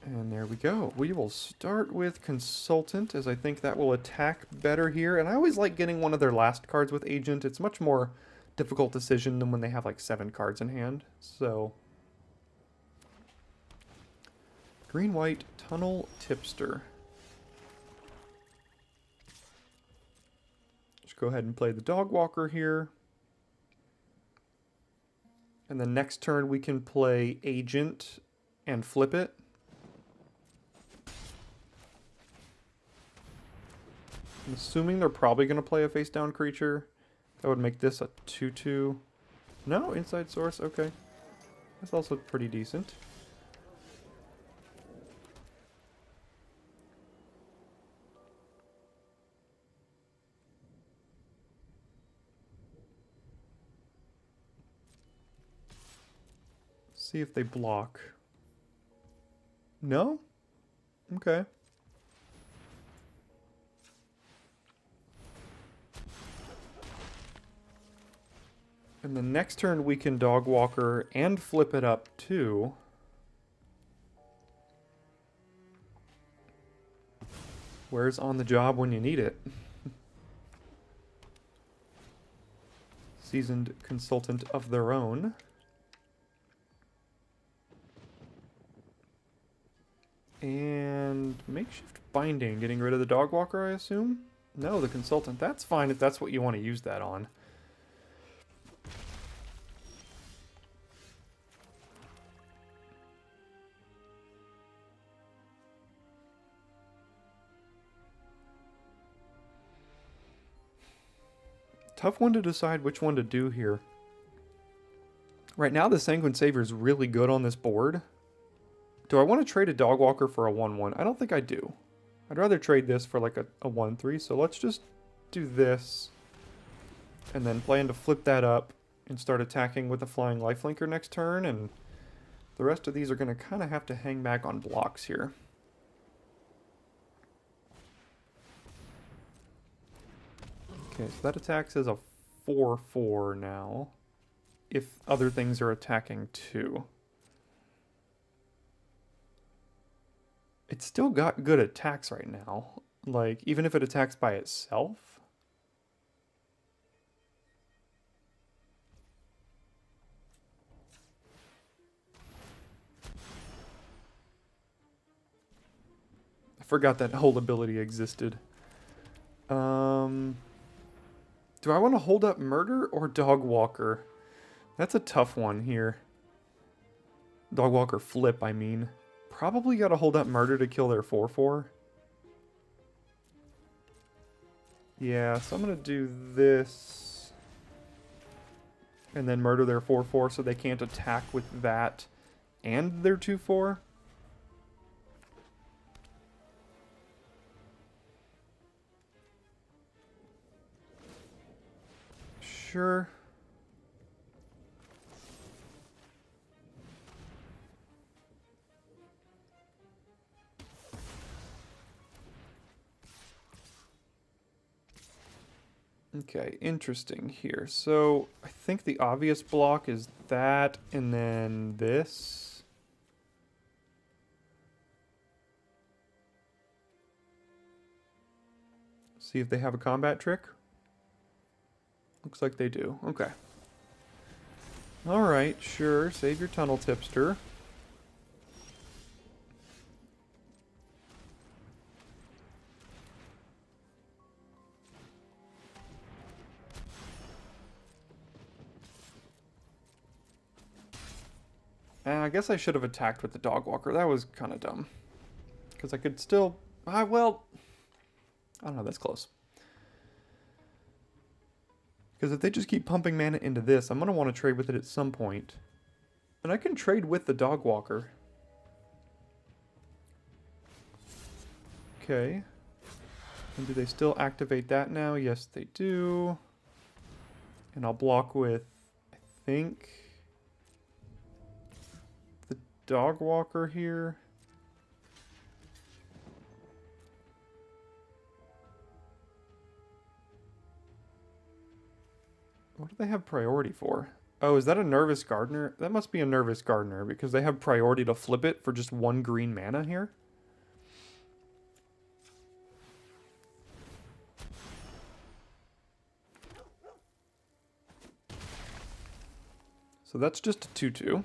And there we go. We will start with Consultant, as I think that will attack better here. And I always like getting one of their last cards with Agent. It's much more difficult decision than when they have like 7 cards in hand. So, green-white, Tunnel Tipster. Go ahead and play the Dog Walker here. And then next turn we can play Agent and flip it. I'm assuming they're probably going to play a face-down creature. That would make this a 2/2. No, inside source, okay. That's also pretty decent. See if they block. No? Okay. And the next turn we can Dog Walker and flip it up too. Where's on the job when you need it? Seasoned consultant of their own. And makeshift binding, getting rid of the Dog Walker, I assume? No, the consultant. That's fine if that's what you want to use that on. Tough one to decide which one to do here. Right now, the Sanguine Savior is really good on this board. Do I want to trade a Dog Walker for a 1/1? I don't think I do. I'd rather trade this for like a 1/3, so let's just do this. And then plan to flip that up and start attacking with a Flying Lifelinker next turn, and the rest of these are going to kind of have to hang back on blocks here. Okay, so that attacks as a 4/4 now, if other things are attacking too. It's still got good attacks right now, like, even if it attacks by itself. I forgot that whole ability existed. Do I want to hold up Murder or Dog Walker? That's a tough one here. Dog Walker flip, I mean. Probably got to hold up Murder to kill their 4/4. Yeah, so I'm going to do this. And then murder their 4/4 so they can't attack with that and their 2/4. Sure. Okay, interesting here. So I think the obvious block is that and then this. See if they have a combat trick. Looks like they do. Okay. Alright, sure. Save your tunnel tipster. I guess I should have attacked with the Dog Walker. That was kind of dumb. Because I could still... well... I don't know, that's close. Because if they just keep pumping mana into this, I'm going to want to trade with it at some point. And I can trade with the Dog Walker. Okay. And do they still activate that now? Yes, they do. And I'll block with, I think, the Dog Walker here. What do they have priority for? Oh, is that a Nervous Gardener? That must be a Nervous Gardener because they have priority to flip it for just 1 green mana here. So that's just a 2/2.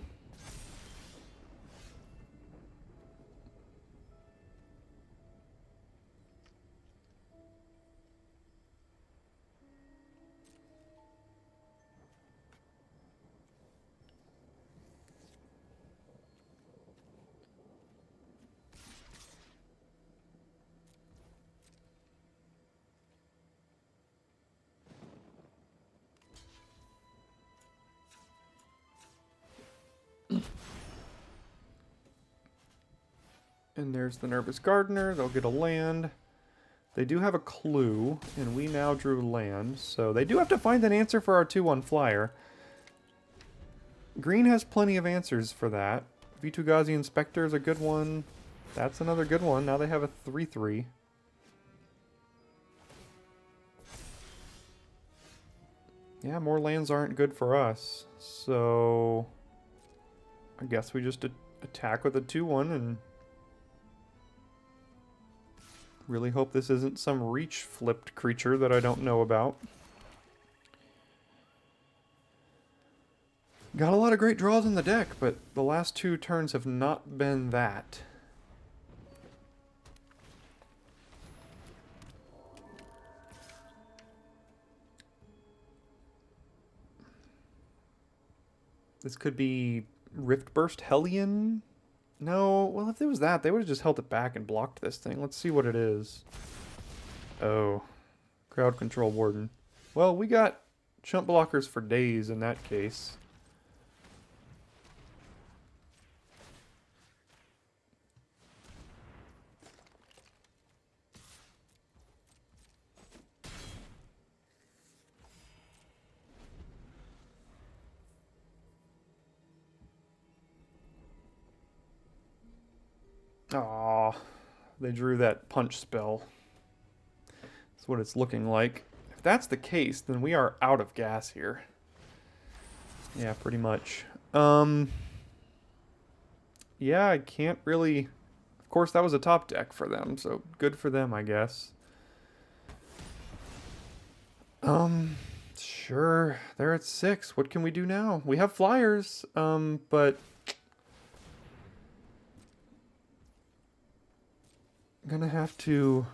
And there's the Nervous Gardener. They'll get a land. They do have a clue, and we now drew land. So they do have to find an answer for our 2/1 flyer. Green has plenty of answers for that. Vitu-Ghazi Inspector is a good one. That's another good one. Now they have a 3/3. Yeah, more lands aren't good for us. So I guess we just attack with a 2/1 and really hope this isn't some reach flipped creature that I don't know about. Got a lot of great draws in the deck, but the last 2 turns have not been that. This could be Riftburst Hellion? No, well, if it was that, they would have just held it back and blocked this thing. Let's see what it is. Oh, Crowd Control Warden. Well, we got chump blockers for days in that case. Aw, they drew that punch spell. That's what it's looking like. If that's the case, then we are out of gas here. Yeah, pretty much. Yeah, I can't really... Of course, that was a top deck for them, so good for them, I guess. Sure, they're at 6. What can we do now? We have flyers, but... I'm gonna have to...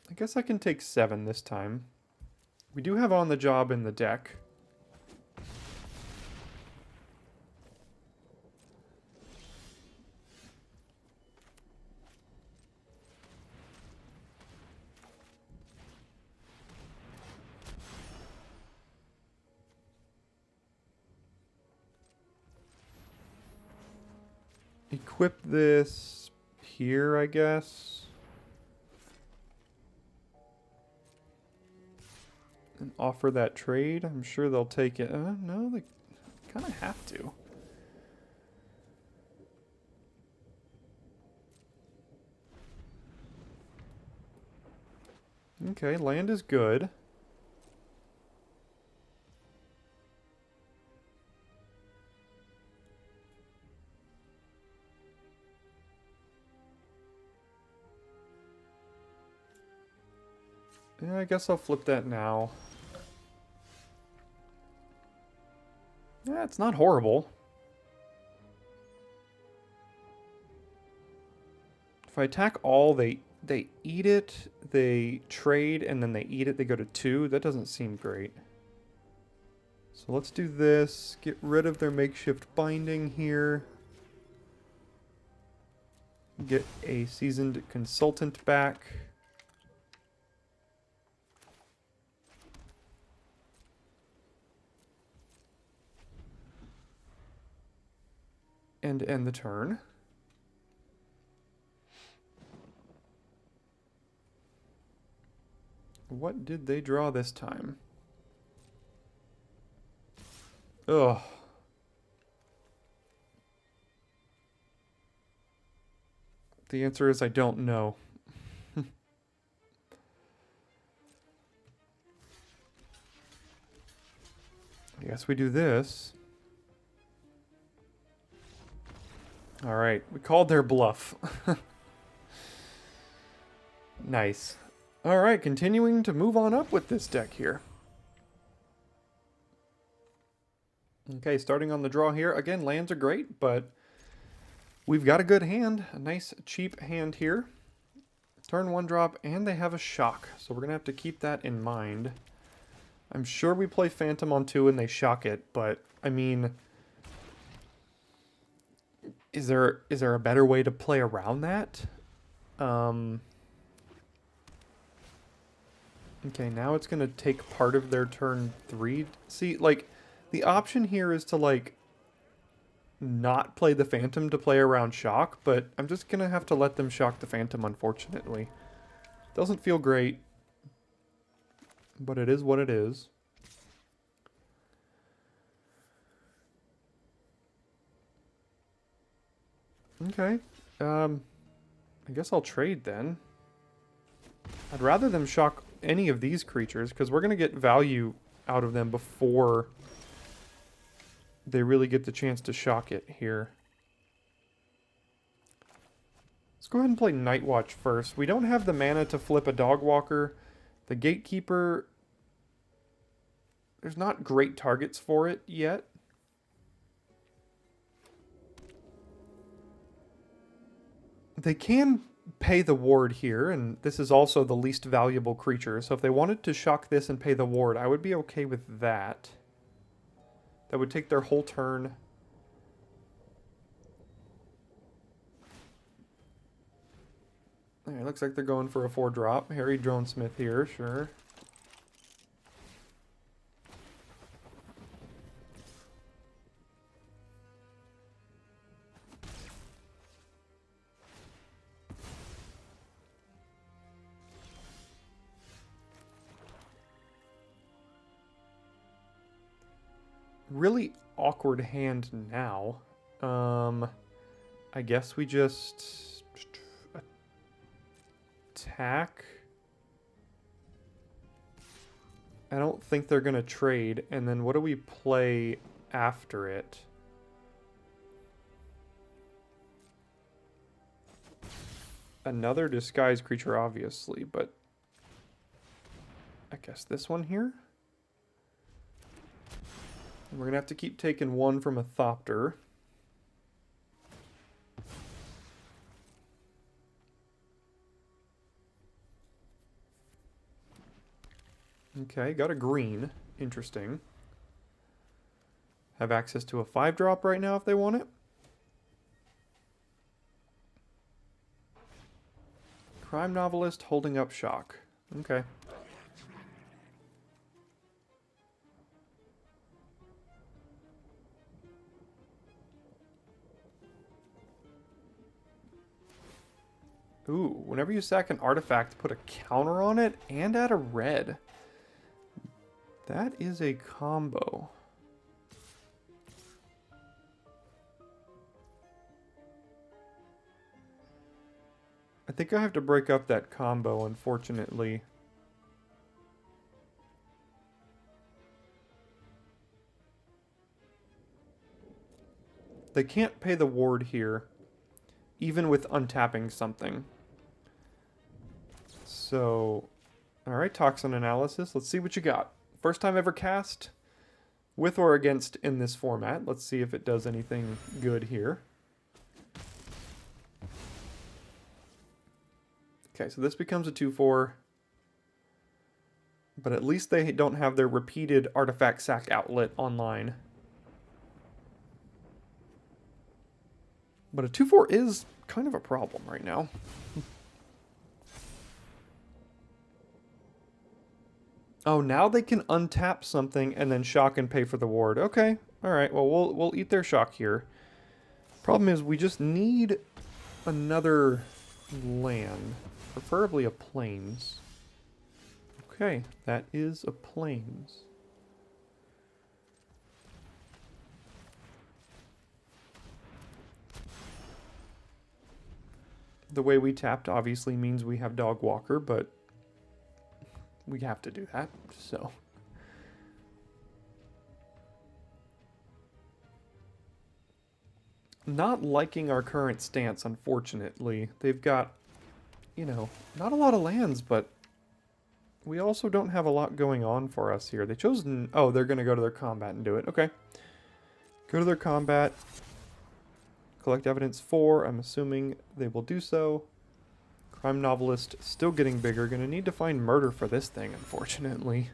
I guess I can take 7 this time. We do have On the Job in the deck. Equip this here, I guess. And offer that trade. I'm sure they'll take it. No, they kind of have to. Okay, land is good. Yeah, I guess I'll flip that now. Yeah, it's not horrible. If I attack all, they eat it, they trade, and then they eat it, they go to 2. That doesn't seem great. So let's do this. Get rid of their makeshift binding here. Get a seasoned consultant back. And end the turn. What did they draw this time? Ugh. The answer is I don't know. I guess we do this. Alright, we called their bluff. Nice. Alright, continuing to move on up with this deck here. Okay, starting on the draw here. Again, lands are great, but we've got a good hand. A nice, cheap hand here. Turn 1 drop, and they have a shock. So we're going to have to keep that in mind. I'm sure we play Phantom on 2 and they shock it, but, I mean... Is there a better way to play around that? Okay, now it's going to take part of their turn 3. See, like, the option here is to, like, not play the Phantom to play around Shock, but I'm just going to have to let them shock the Phantom, unfortunately. Doesn't feel great, but it is what it is. Okay, I guess I'll trade then. I'd rather them shock any of these creatures, because we're going to get value out of them before they really get the chance to shock it here. Let's go ahead and play Night Watch first. We don't have the mana to flip a Dog Walker. The Gatekeeper, there's not great targets for it yet. They can pay the ward here, and this is also the least valuable creature. So if they wanted to shock this and pay the ward, I would be okay with that. That would take their whole turn. Alright, looks like they're going for a 4-drop. Harry Dronesmith here, sure. Really awkward hand now. I guess we just attack. I don't think they're gonna trade. And then what do we play after it? Another disguised creature, obviously, but I guess this one here? And we're gonna have to keep taking one from a Thopter. Okay, got a green. Interesting. Have access to a 5-drop right now if they want it. Crime novelist holding up shock. Okay. Ooh, whenever you sack an artifact, put a counter on it and add a red. That is a combo. I think I have to break up that combo, unfortunately. They can't pay the ward here, even with untapping something. So, alright, Toxin Analysis. Let's see what you got. First time ever cast, with or against in this format. Let's see if it does anything good here. Okay, so this becomes a 2/4. But at least they don't have their repeated artifact sack outlet online. But a 2/4 is kind of a problem right now. Oh, now they can untap something and then shock and pay for the ward. Okay, all right. Well, we'll eat their shock here. Problem is, we just need another land, preferably a plains. Okay, that is a plains. The way we tapped obviously means we have Dog Walker, but we have to do that, so. Not liking our current stance, unfortunately. They've got, you know, not a lot of lands, but we also don't have a lot going on for us here. They chose... Oh, they're going to go to their combat and do it. Okay. Go to their combat. Collect evidence 4. I'm assuming they will do so. Crime novelist still getting bigger. Gonna need to find murder for this thing, unfortunately.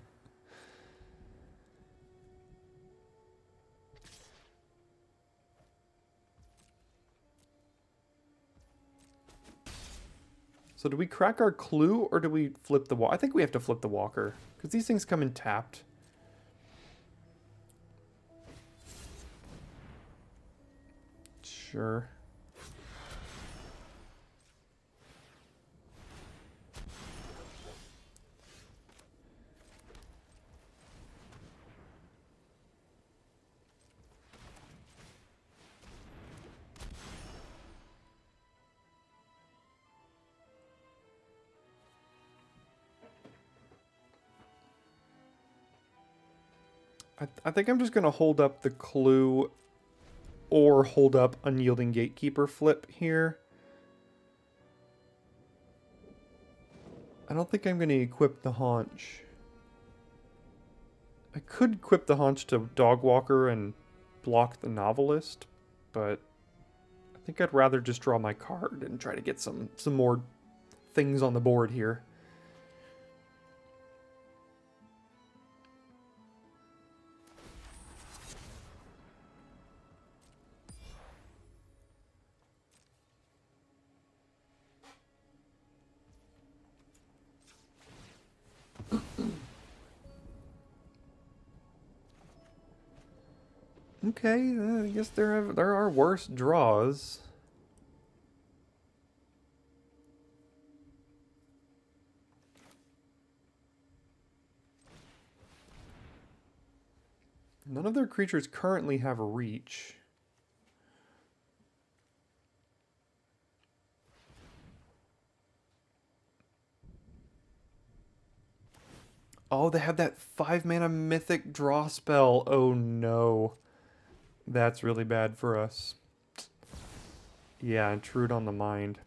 So do we crack our clue or do we flip the walker? I think we have to flip the walker because these things come in tapped. Sure. I think I'm just going to hold up the clue or hold up Unyielding Gatekeeper flip here. I don't think I'm going to equip the haunch. I could equip the haunch to Dogwalker and block the Novelist, but I think I'd rather just draw my card and try to get some more things on the board here. Okay, I guess there are worse draws. None of their creatures currently have a reach. Oh, they have that 5-mana mythic draw spell. Oh no. That's really bad for us. Yeah, Intrude on the Mind.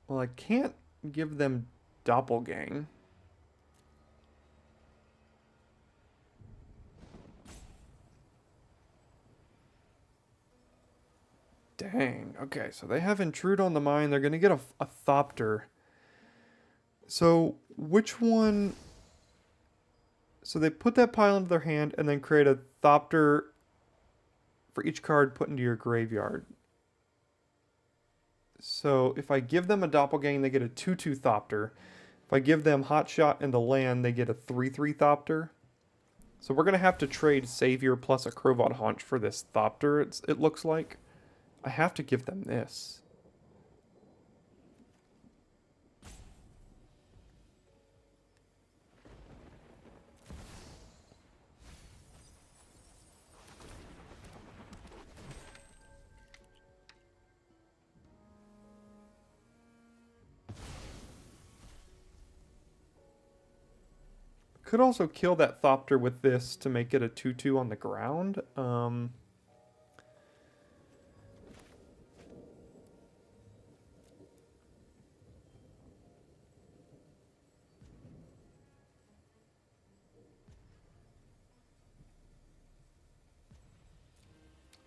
Well, I can't give them Doppelgang. Dang. Okay, so they have Intrude on the Mind. They're going to get a Thopter. So, which one... So they put that pile into their hand and then create a Thopter for each card put into your graveyard. So if I give them a Doppelgang, they get a 2/2 Thopter. If I give them Hotshot and the land, they get a 3/3 Thopter. So we're going to have to trade Savior plus a Crovad Haunch for this Thopter, it looks like. I have to give them this. Could also kill that Thopter with this to make it a 2/2 on the ground.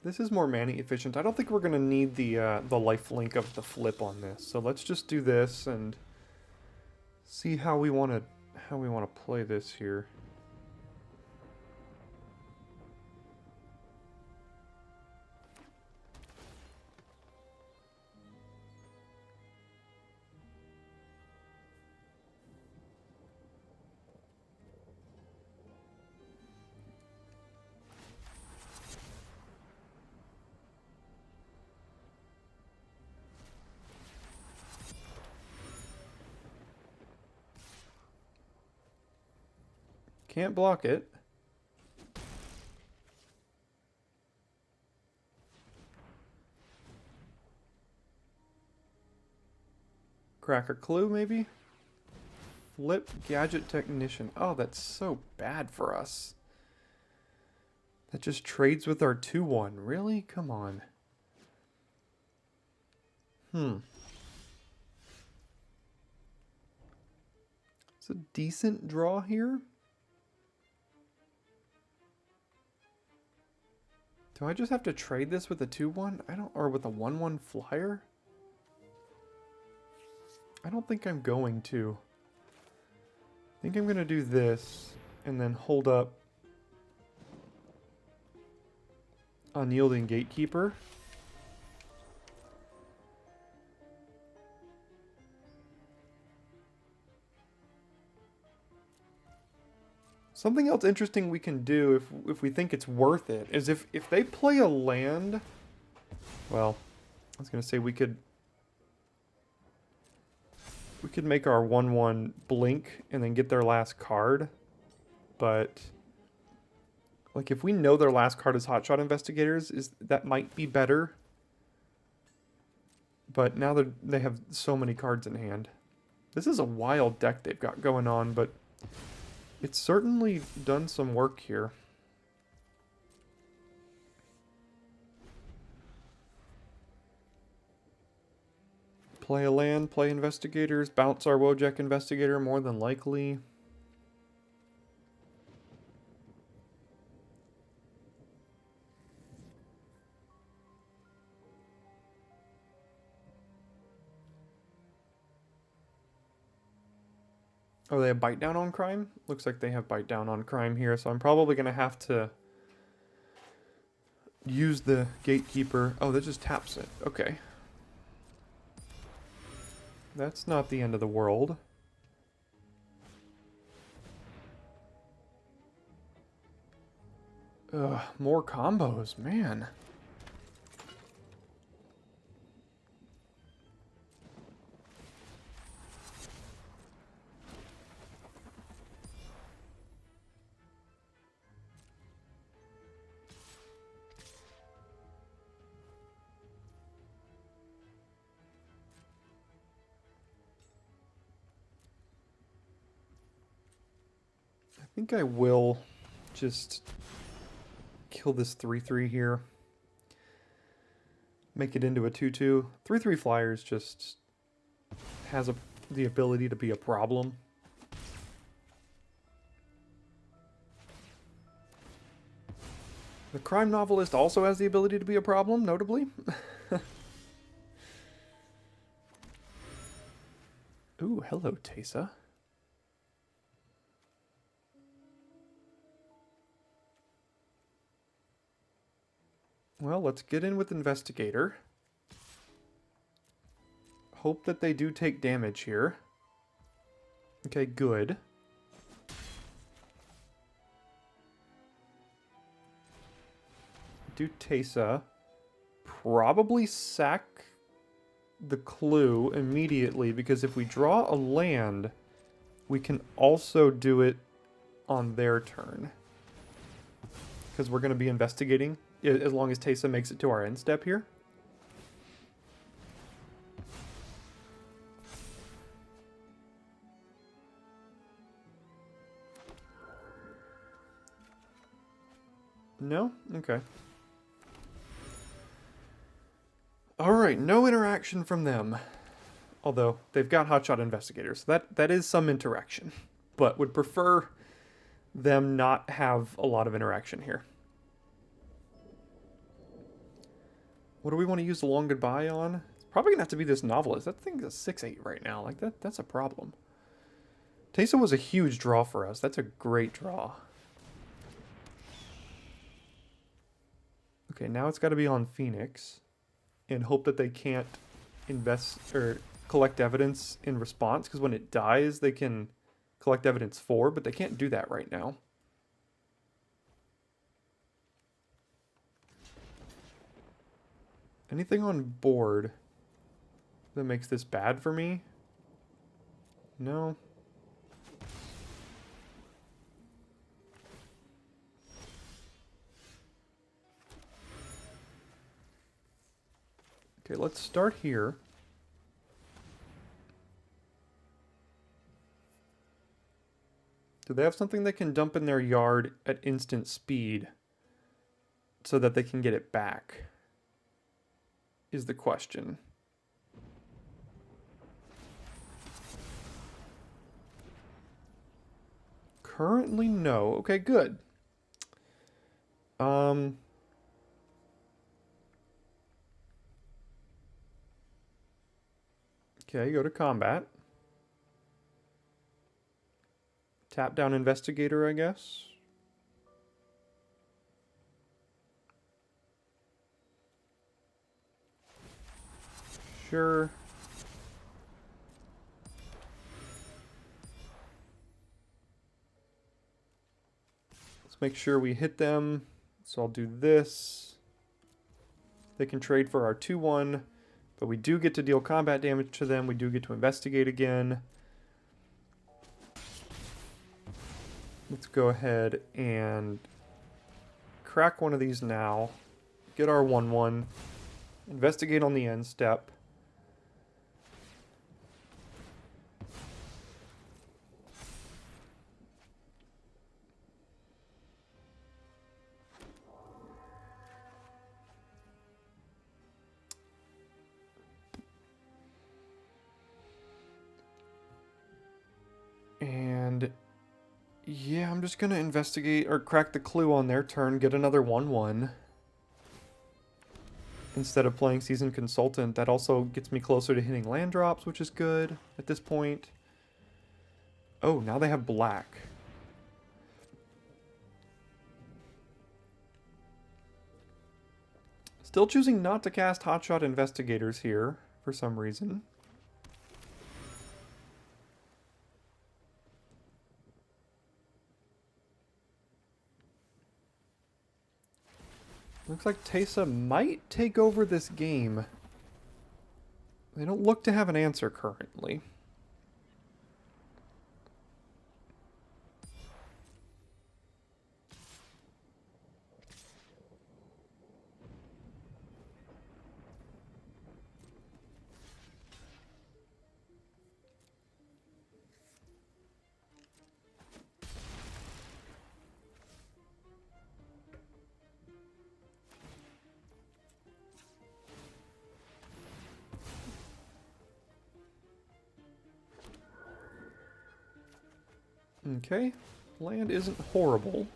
This is more mana efficient. I don't think we're going to need the lifelink of the flip on this. So let's just do this and see how we want to play this here. Can't block it. Crack a clue, maybe? Flip Gadget Technician. Oh, that's so bad for us. That just trades with our 2/1. Really? Come on. It's a decent draw here. Do I just have to trade this with a 2/1? Or with a 1/1 flyer? I don't think I'm going to. I think I'm going to do this. and then hold up Unyielding Gatekeeper. Something else interesting we can do if we think it's worth it is if they play a land, well, I was going to say we could make our 1/1 blink and then get their last card, but like if we know their last card is Hotshot Investigators, that might be better. But now they have so many cards in hand. This is a wild deck they've got going on, but it's certainly done some work here. Play a land, play Investigators, bounce our Wojek Investigator more than likely. Oh, they have Bite Down on Crime? Looks like they have Bite Down on Crime here, so I'm probably going to have to use the Gatekeeper. Oh, that just taps it. Okay. That's not the end of the world. Ugh, more combos, man. I think I will just kill this 3/3 here. Make it into a 2/2. 3/3 flyers just has the ability to be a problem. The Crime Novelist also has the ability to be a problem, notably. Ooh, hello, Teysa. Well, let's get in with Investigator. Hope that they do take damage here. Okay, good. Do Teysa. Probably sack the clue immediately, because if we draw a land, we can also do it on their turn. Because we're going to be investigating, as long as Teysa makes it to our end step here. No? Okay. Alright, no interaction from them. Although, they've got Hotshot Investigators, so that is some interaction. But would prefer them not have a lot of interaction here. What do we want to use the Long Goodbye on? It's probably going to have to be this Novelist. That thing's a 6/8 right now. Like, that's a problem. Teysa was a huge draw for us. That's a great draw. Okay, now it's got to be on Phoenix. And hope that they can't invest or collect evidence in response, because when it dies, they can collect evidence for, but they can't do that right now. Anything on board that makes this bad for me? No. Okay, let's start here. Do they have something they can dump in their yard at instant speed so that they can get it back? Is the question. Currently, no. Okay, good. Okay, go to combat. Tap down Investigator, I guess. Sure. Let's make sure we hit them. So I'll do this. They can trade for our 2/1, but we do get to deal combat damage to them. We do get to investigate again. Let's go ahead and crack one of these now. Get our 1/1. Investigate on the end step. And yeah, I'm just going to investigate or crack the clue on their turn, get another 1/1. Instead of playing Seasoned Consultant. That also gets me closer to hitting land drops, which is good at this point. Oh, now they have black. Still choosing not to cast Hotshot Investigators here for some reason. Looks like Teysa might take over this game. They don't look to have an answer currently. Okay, land isn't horrible.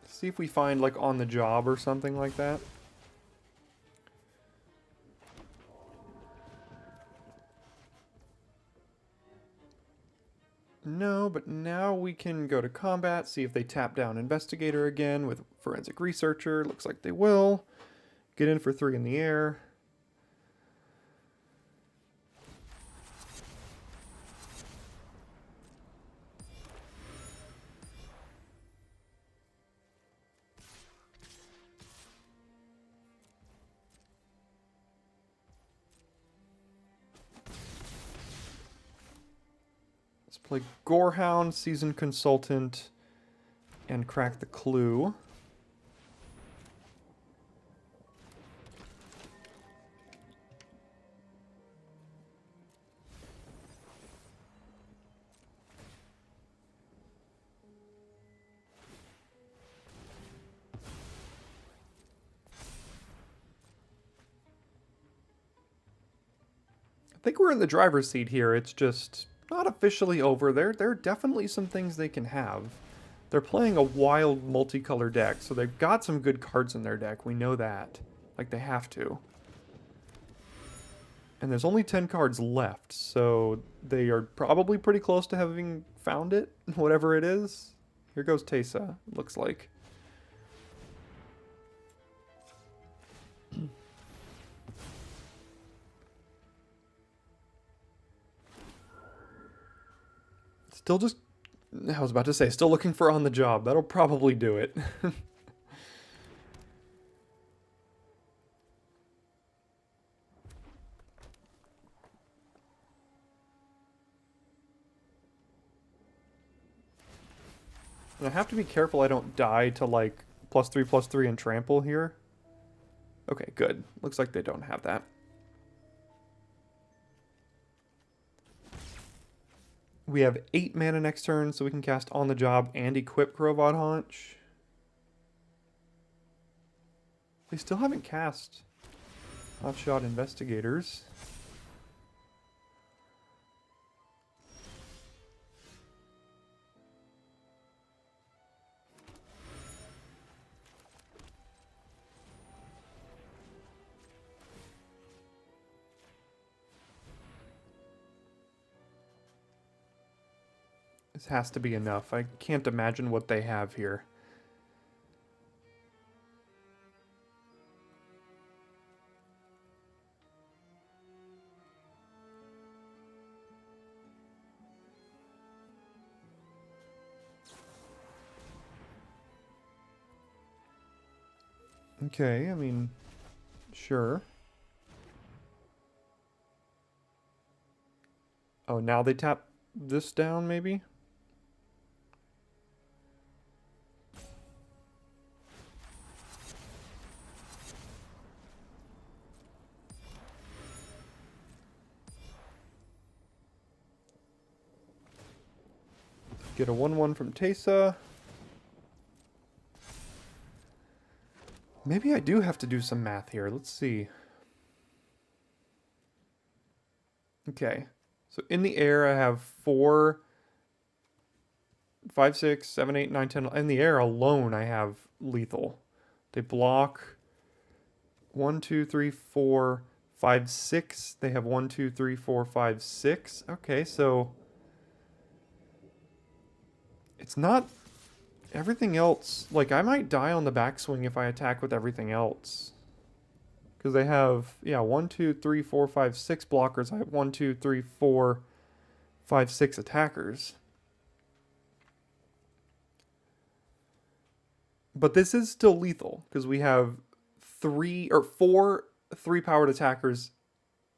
See if we find like on the job or something like that. No, but now we can go to combat, see if they tap down Investigator again with Forensic Researcher. Looks like they will. Get in for 3 in the air. Let's play Gorehound, Seasoned Consultant, and crack the clue. I think we're in the driver's seat here. It's just not officially over. There are definitely some things they can have. They're playing a wild multicolor deck, so they've got some good cards in their deck. We know that. Like, they have to. And there's only 10 cards left, so they are probably pretty close to having found it, whatever it is. Here goes Teysa, looks like. Still just... I was about to say, still looking for on the job. That'll probably do it. And I have to be careful I don't die to, like, +3/+3 and trample here. Okay, good. Looks like they don't have that. We have 8 mana next turn, so we can cast On the Job and equip Grovod Haunch. They still haven't cast Hotshot Investigators. This has to be enough. I can't imagine what they have here. Okay, I mean, sure. Oh, now they tap this down, maybe? Get a 1/1 from Teysa. Maybe I do have to do some math here. Let's see. Okay. So in the air, I have 4, 5, 6, 7, 8, 9, 10. In the air alone, I have lethal. They block 1, 2, 3, 4, 5, 6. They have 1, 2, 3, 4, 5, 6. Okay, so it's not everything else. Like, I might die on the backswing if I attack with everything else. Because they have, yeah, 1, 2, 3, 4, 5, 6 blockers. I have 1, 2, 3, 4, 5, 6 attackers. But this is still lethal because we have 4 3-powered attackers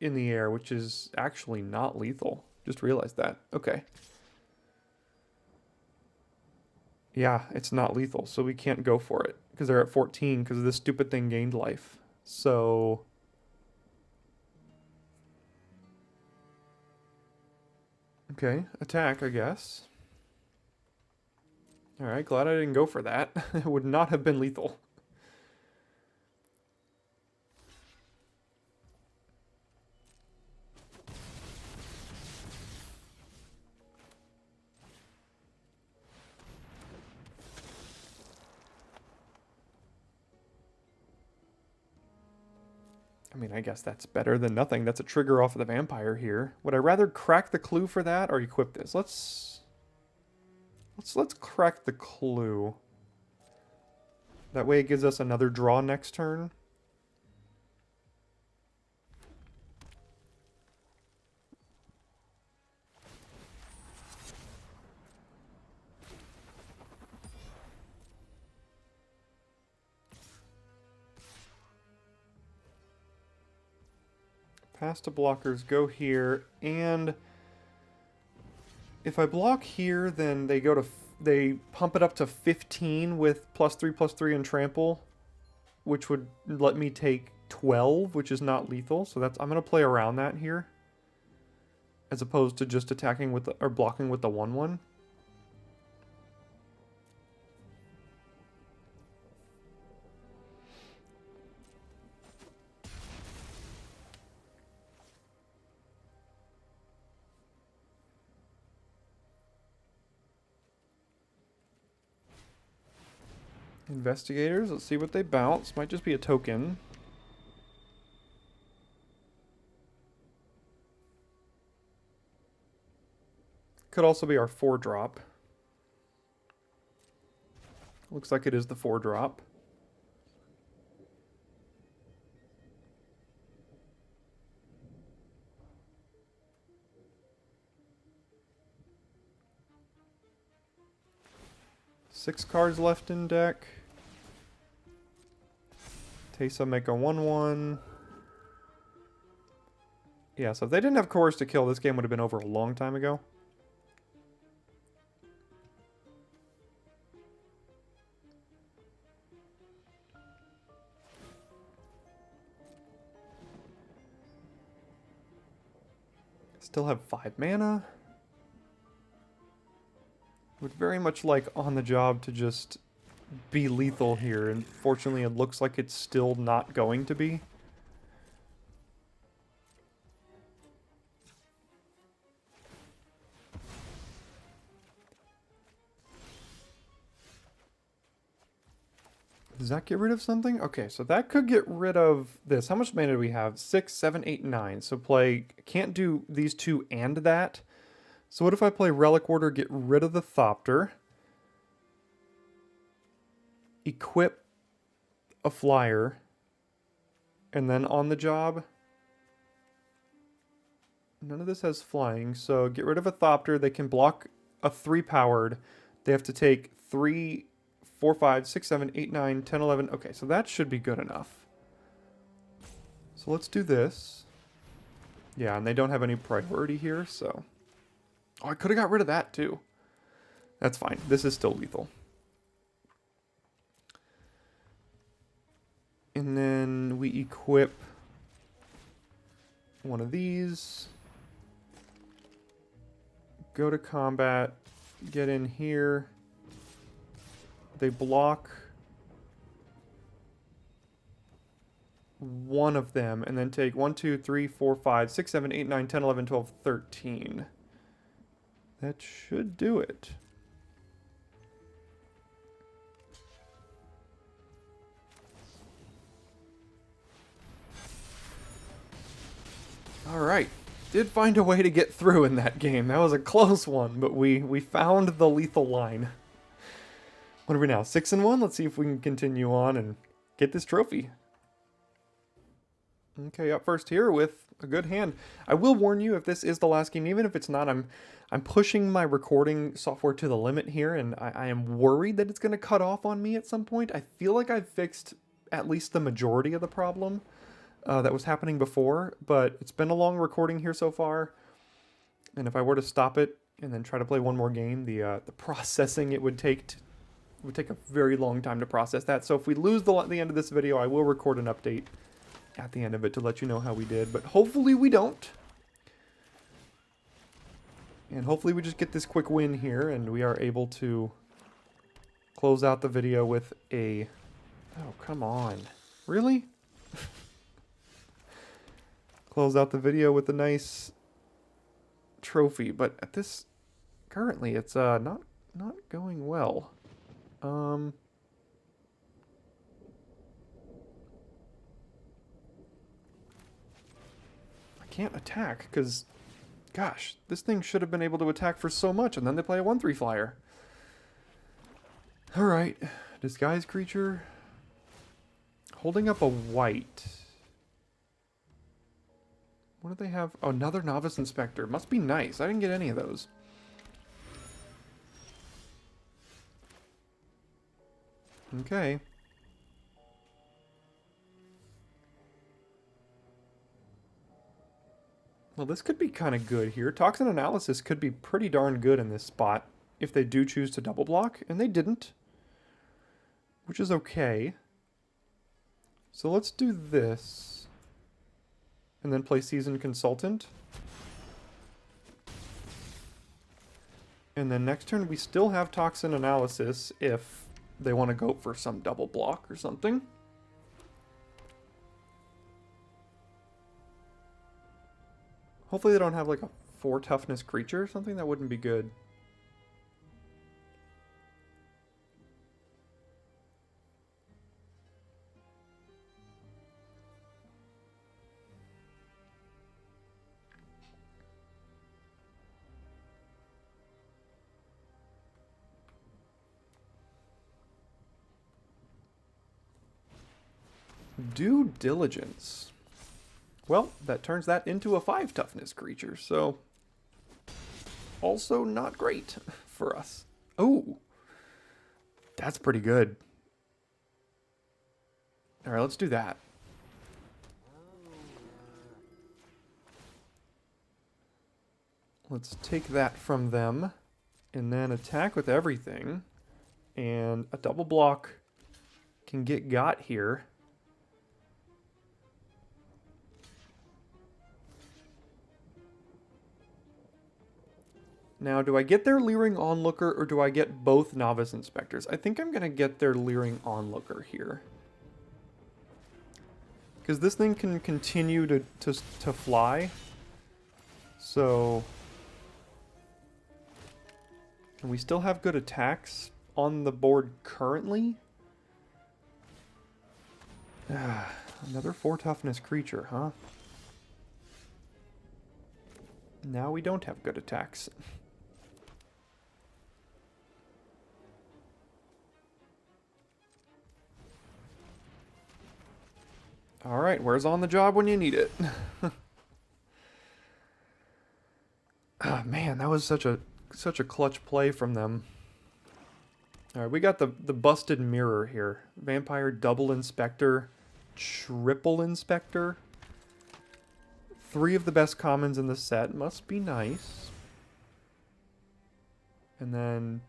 in the air, which is actually not lethal. Just realized that. Okay. Yeah, it's not lethal, so we can't go for it because they're at 14 because this stupid thing gained life. So okay, attack, I guess. All right, glad I didn't go for that. It would not have been lethal. I mean, I guess that's better than nothing. That's a trigger off of the vampire here. Would I rather crack the clue for that or equip this? Let's crack the clue. That way it gives us another draw next turn. Pass to blockers, go here, and if I block here, then they pump it up to 15 with +3/+3 and trample, which would let me take 12, which is not lethal. So I'm gonna play around that here, as opposed to just attacking with or blocking with the 1/1. Investigators, let's see what they bounce. Might just be a token. Could also be our 4-drop. Looks like it is the 4-drop. Six cards left in deck. Teysa make a 1/1. Yeah, so if they didn't have cores to kill, this game would have been over a long time ago. Still have 5 mana. Would very much like On the Job to just be lethal here, and fortunately it looks like it's still not going to be. Does that get rid of something? Okay, so that could get rid of this. How much mana do we have? 6, 7, 8, 9. So play can't do these two and that. So what if I play Relic Order, get rid of the Thopter, equip a flyer, and then on the job, none of this has flying, so get rid of a Thopter. They can block a 3-powered. They have to take 3, 4, 5, 6, 7, 8, 9, 10, 11. Okay, so that should be good enough. So let's do this. Yeah, and they don't have any priority here, so... Oh, I could have got rid of that, too. That's fine. This is still lethal. And then we equip one of these. Go to combat. Get in here. They block one of them and then take 1, 2, 3, 4, 5, 6, 7, 8, 9, 10, 11, 12, 13. That should do it. All right. Did find a way to get through in that game. That was a close one, but we found the lethal line. What are we now? 6-1? Let's see if we can continue on and get this trophy. Okay, up first here with a good hand. I will warn you, if this is the last game, even if it's not, I'm pushing my recording software to the limit here, and I am worried that it's going to cut off on me at some point. I feel like I've fixed at least the majority of the problem that was happening before, but it's been a long recording here so far, and if I were to stop it and then try to play one more game, the processing it would take a very long time to process that. So if we lose the end of this video, I will record an update at the end of it to let you know how we did, but hopefully we don't. And hopefully we just get this quick win here and we are able to close out the video with a... Oh, come on. Really? Close out the video with a nice trophy, but at this... Currently, it's not going well. I can't attack because, gosh, this thing should have been able to attack for so much, and then they play a 1/3 flyer. Alright, disguise creature. Holding up a white. What do they have? Oh, another novice inspector. Must be nice. I didn't get any of those. Okay. Well, this could be kind of good here. Toxin analysis could be pretty darn good in this spot if they do choose to double block, and they didn't, which is okay. So let's do this, and then play Seasoned Consultant. And then next turn we still have Toxin analysis if they want to go for some double block or something. Hopefully they don't have like a 4 toughness creature or something. That wouldn't be good. Due Diligence. Well, that turns that into a 5 toughness creature, so also not great for us. Oh, that's pretty good. All right, let's do that. Let's take that from them and then attack with everything. And a double block can get got here. Now, do I get their Leering Onlooker or do I get both Novice Inspectors? I think I'm going to get their Leering Onlooker here. Because this thing can continue to fly. So... And we still have good attacks on the board currently. Another 4 toughness creature, huh? Now we don't have good attacks. Alright, where's on the job when you need it? Ah, man, that was such a clutch play from them. Alright, we got the busted mirror here. Vampire, double inspector, triple inspector. 3 of the best commons in the set. Must be nice. And then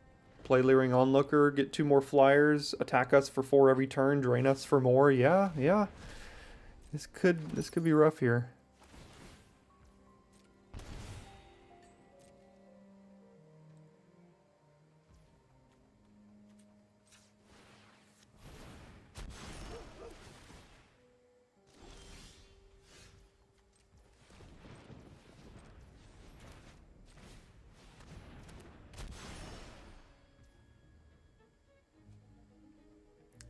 play Leering Onlooker, get 2 more flyers, attack us for 4 every turn, drain us for more. Yeah, yeah. This could be rough here.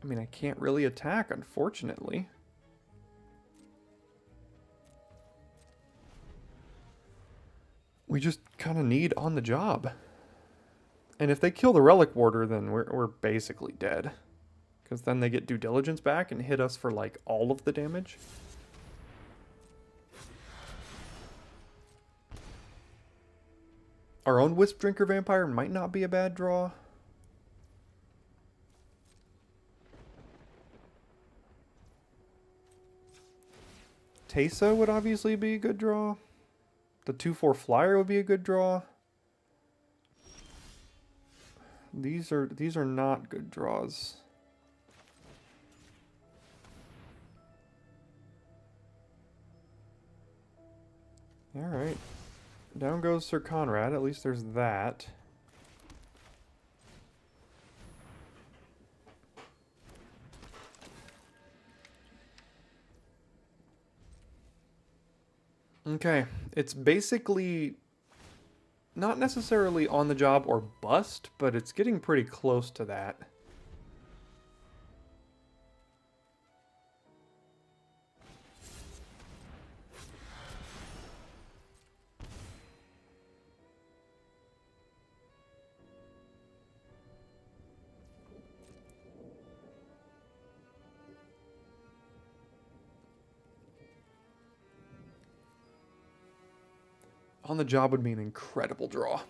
I mean, I can't really attack, unfortunately. We just kind of need on the job. And if they kill the Relic Warder, then we're basically dead. Because then they get Due Diligence back and hit us for, like, all of the damage. Our own Wisp Drinker Vampire might not be a bad draw. Teysa would obviously be a good draw. The 2/4 flyer would be a good draw. These are not good draws. All right. Down goes Sir Conrad. At least there's that. Okay, it's basically not necessarily on the job or bust, but it's getting pretty close to that. On the job would be an incredible draw.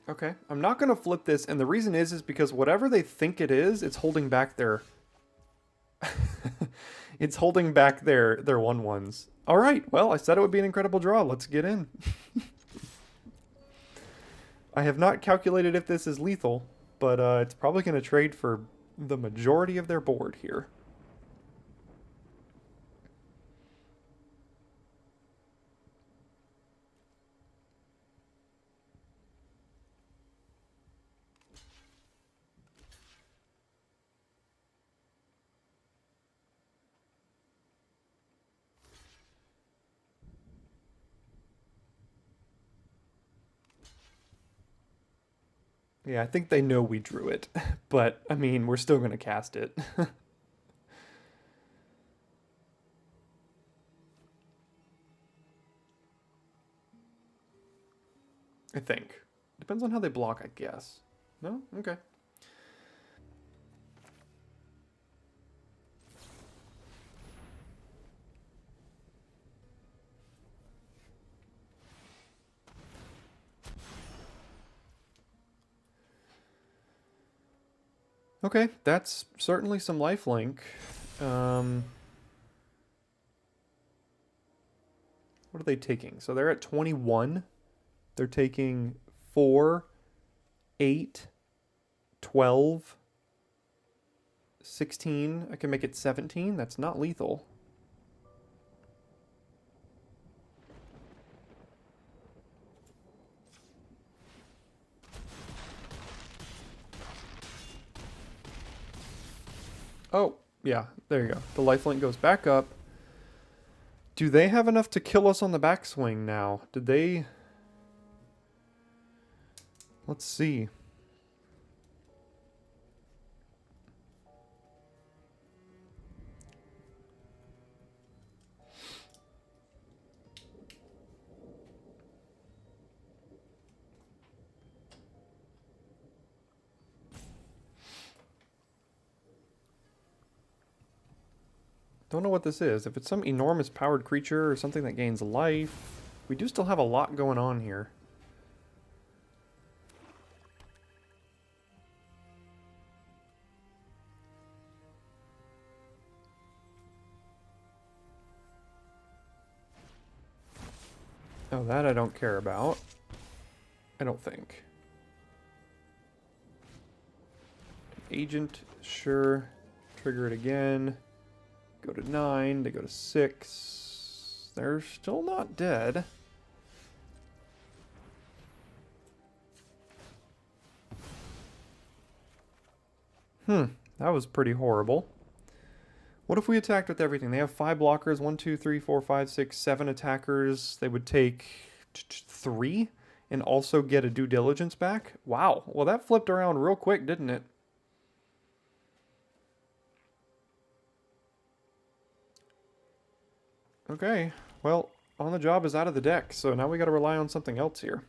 Okay, I'm not going to flip this, and the reason is because whatever they think it is, it's holding back their... it's holding back their 1/1s. All right, well, I said it would be an incredible draw. Let's get in. I have not calculated if this is lethal, but it's probably going to trade for the majority of their board here. Yeah, I think they know we drew it, but, I mean, we're still going to cast it. I think. Depends on how they block, I guess. No? Okay. Okay, that's certainly some lifelink. What are they taking? So they're at 21. They're taking 4, 8, 12, 16. I can make it 17. That's not lethal. Oh, yeah, there you go. The lifelink goes back up. Do they have enough to kill us on the backswing now? Did they... Let's see. Don't know what this is. If it's some enormous powered creature or something that gains life, we do still have a lot going on here. Oh, that I don't care about. I don't think. Agent, sure. Trigger it again. Go to 9, they go to 6. They're still not dead. That was pretty horrible. What if we attacked with everything? They have 5 blockers, 1, 2, 3, 4, 5, 6, 7 attackers. They would take 3 and also get a due diligence back. Wow. Well, that flipped around real quick, didn't it? Okay. Well, On the Job is out of the deck, so now we got to rely on something else here.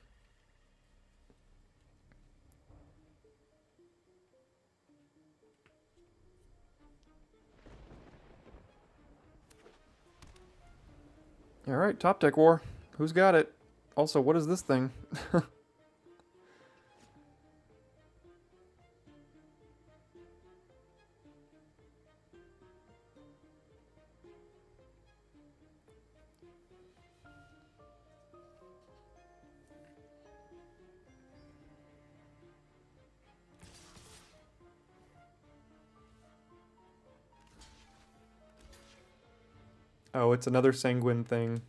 Alright, top deck war. Who's got it? Also, what is this thing? Oh, it's another sanguine thing.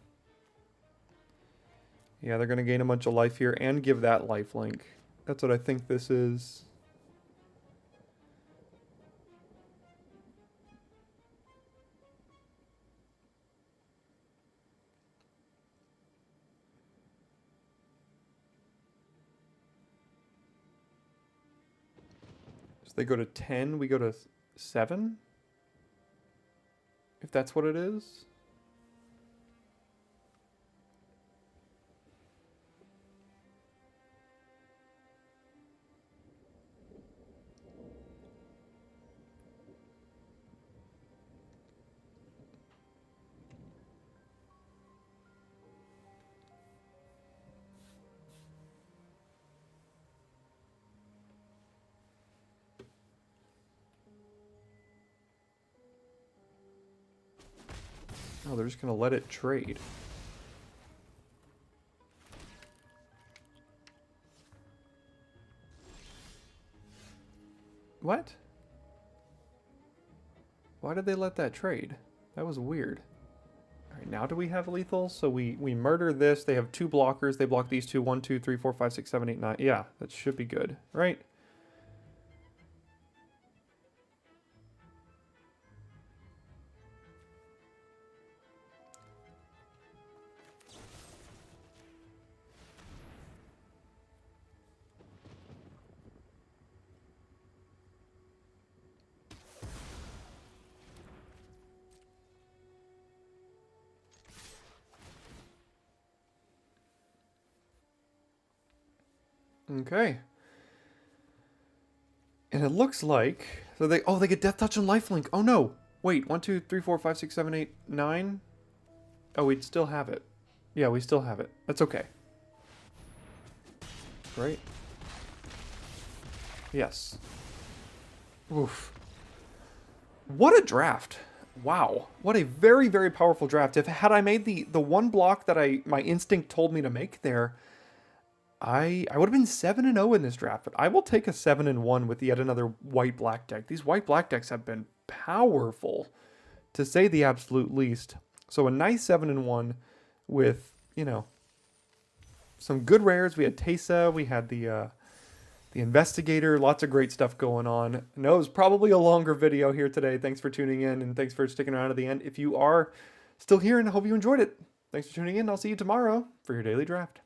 Yeah, they're going to gain a bunch of life here and give that lifelink. That's what I think this is. So they go to 10, we go to 7? If that's what it is. Oh, they're just going to let it trade. What? Why did they let that trade? That was weird. Alright, now do we have lethal? So we murder this. They have 2 blockers. They block these 2. 1, 2, 3, 4, 5, 6, 7, 8, 9. Yeah, that should be good, right? Okay. And it looks like... So they get Death Touch and Lifelink. Oh no! Wait, 1, 2, 3, 4, 5, 6, 7, 8, 9? Oh, we'd still have it. Yeah, we still have it. That's okay. Right? Yes. Oof. What a draft. Wow. What a very, very powerful draft. Had I made the one block that my instinct told me to make there, I would have been 7-0 in this draft, but I will take a 7-1 with yet another white-black deck. These white-black decks have been powerful, to say the absolute least. So a nice 7-1 with, you know, some good rares. We had Teysa, we had the Investigator, lots of great stuff going on. I know it was probably a longer video here today. Thanks for tuning in, and thanks for sticking around to the end. If you are still here, and I hope you enjoyed it, thanks for tuning in. I'll see you tomorrow for your daily draft.